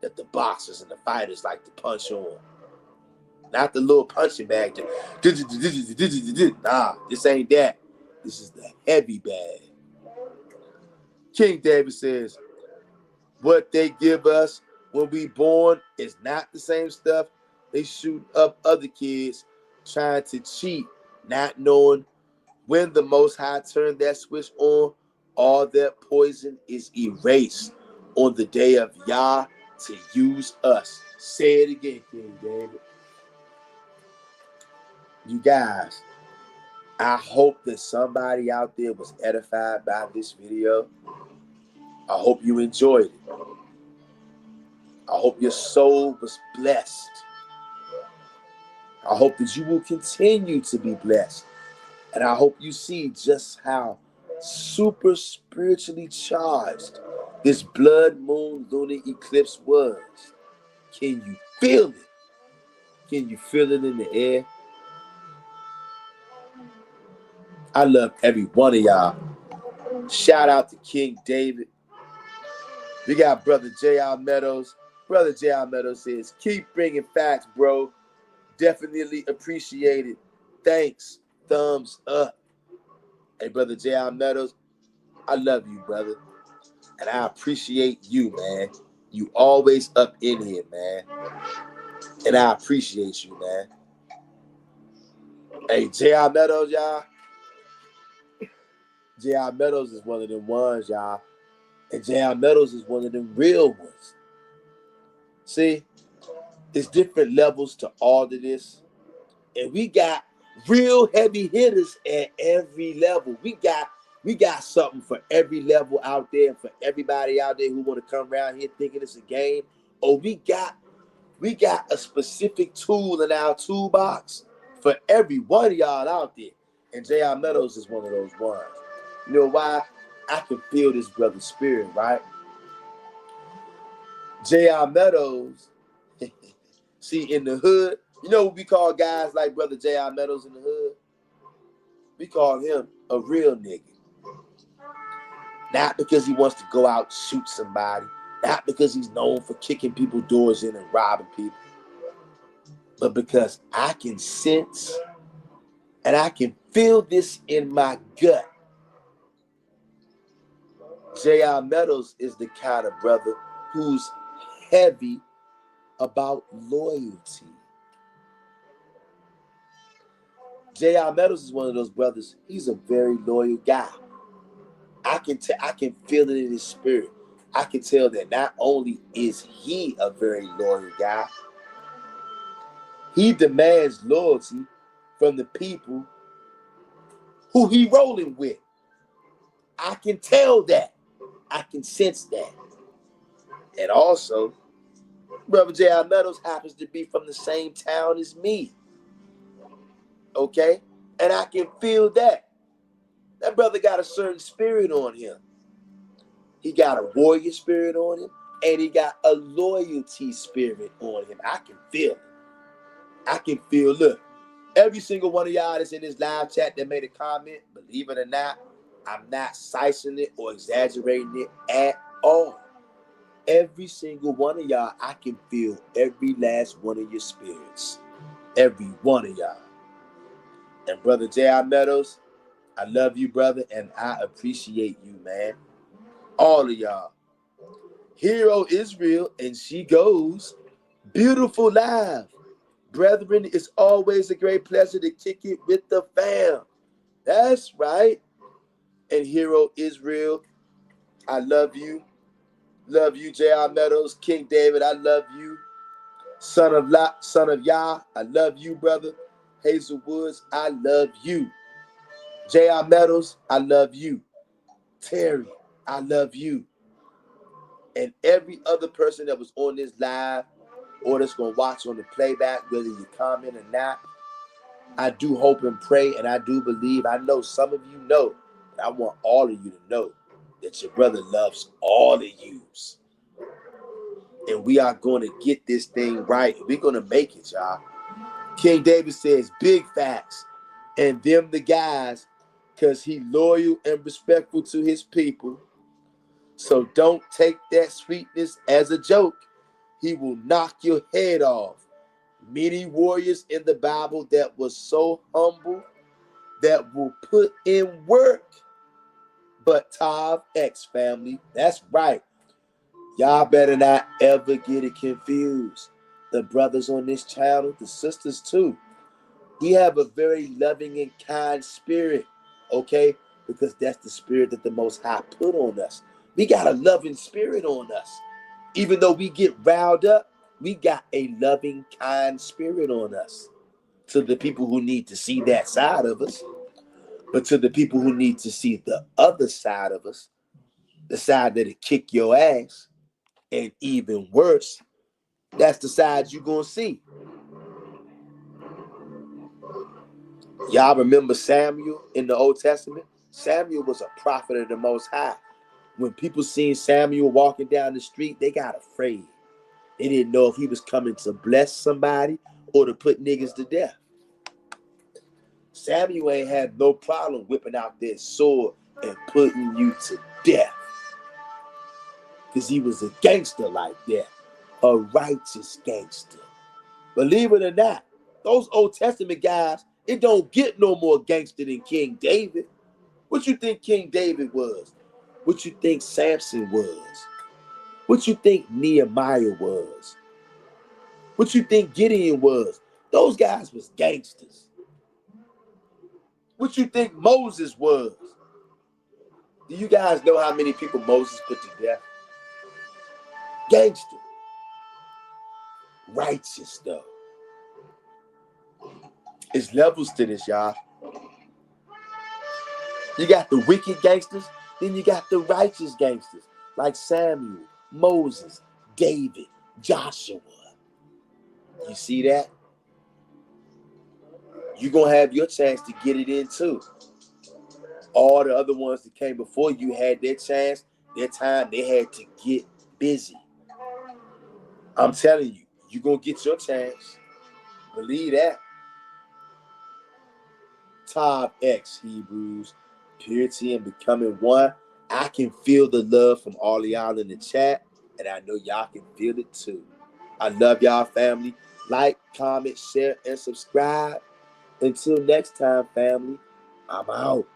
A: that the boxers and the fighters like to punch on. Not the little punching bag. Nah, this ain't that. This is the heavy bag. King David says, what they give us when we born is not the same stuff they shoot up other kids trying to cheat, not knowing when the Most High turned that switch on, all that poison is erased on the day of Yah to use us. Say it again, King David. You guys, I hope that somebody out there was edified by this video. I hope you enjoyed it. I hope your soul was blessed. I hope that you will continue to be blessed. And I hope you see just how super spiritually charged this blood moon lunar eclipse was. Can you feel it? Can you feel it in the air? I love every one of y'all. Shout out to King David. We got Brother J.R. Meadows. Brother J.R. Meadows says, keep bringing facts, bro. Definitely appreciate it. Thanks. Thumbs up. Hey, Brother J.R. Meadows, I love you, brother. And I appreciate you, man. You always up in here, man. And I appreciate you, man. Hey, J.R. Meadows, y'all. J.R. Meadows is one of them ones, y'all. And J.R. Meadows is one of them real ones. See, there's different levels to all of this. And we got real heavy hitters at every level. We got something for every level out there, and for everybody out there who want to come around here thinking it's a game. Oh, we got a specific tool in our toolbox for every one of y'all out there. And J.R. Meadows is one of those ones. You know why? I can feel this brother's spirit, right? J.R. Meadows, see, in the hood, you know what we call guys like Brother J.R. Meadows in the hood? We call him a real nigga. Not because he wants to go out and shoot somebody. Not because he's known for kicking people's doors in and robbing people. But because I can sense and I can feel this in my gut. J.R. Meadows is the kind of brother who's heavy about loyalty. J.R. Meadows is one of those brothers. He's a very loyal guy. I can feel it in his spirit. I can tell that not only is he a very loyal guy, he demands loyalty from the people who he rolling with. I can tell that. I can sense that. And also, Brother J.R. Meadows happens to be from the same town as me. Okay? And I can feel that. That brother got a certain spirit on him. He got a warrior spirit on him, and he got a loyalty spirit on him. I can feel it. I can feel, look, every single one of y'all that's in this live chat that made a comment, believe it or not, I'm not sizing it or exaggerating it at all. Every single one of y'all, I can feel every last one of your spirits. Every one of y'all. And Brother J.R. Meadows, I love you, brother, and I appreciate you, man. All of y'all. Hero Israel, and she goes, beautiful live. Brethren, it's always a great pleasure to kick it with the fam. That's right. And Hero Israel, I love you. Love you, J.R. Meadows. King David, I love you. Son of Yah, I love you, brother. Hazel Woods, I love you. J.R. Meadows, I love you. Terry, I love you. And every other person that was on this live or that's going to watch on the playback, whether you comment or not, I do hope and pray, and I do believe, I know some of you know, and I want all of you to know that your brother loves all of yous. And we are going to get this thing right. We're going to make it, y'all. King David says, big facts. And them the guys, because he loyal and respectful to his people. So don't take that sweetness as a joke. He will knock your head off. Many warriors in the Bible that was so humble, that will put in work. But Tav X family, that's right. Y'all better not ever get it confused. The brothers on this channel, the sisters too. We have a very loving and kind spirit, okay? Because that's the spirit that the Most High put on us. We got a loving spirit on us. Even though we get riled up, we got a loving, kind spirit on us. To the people who need to see that side of us. But to the people who need to see the other side of us, the side that'll kick your ass, and even worse, that's the side you're going to see. Y'all remember Samuel in the Old Testament? Samuel was a prophet of the Most High. When people seen Samuel walking down the street, they got afraid. They didn't know if he was coming to bless somebody or to put niggas to death. Samuel ain't had no problem whipping out that sword and putting you to death. Because he was a gangster like that. A righteous gangster. Believe it or not, those Old Testament guys, it don't get no more gangster than King David. What you think King David was? What you think Samson was? What you think Nehemiah was? What you think Gideon was? Those guys was gangsters. What you think Moses was? Do you guys know how many people Moses put to death? Gangster. Righteous, though. It's levels to this, y'all. You got the wicked gangsters, then you got the righteous gangsters, like Samuel, Moses, David, Joshua. You see that? You're going to have your chance to get it in too. All the other ones that came before you had their chance, their time, they had to get busy. I'm telling you, you're going to get your chance. Believe that. Top X, Hebrews, purity and becoming one. I can feel the love from all of y'all in the chat, and I know y'all can feel it too. I love y'all, family. Like, comment, share, and subscribe. Until next time, family, I'm out.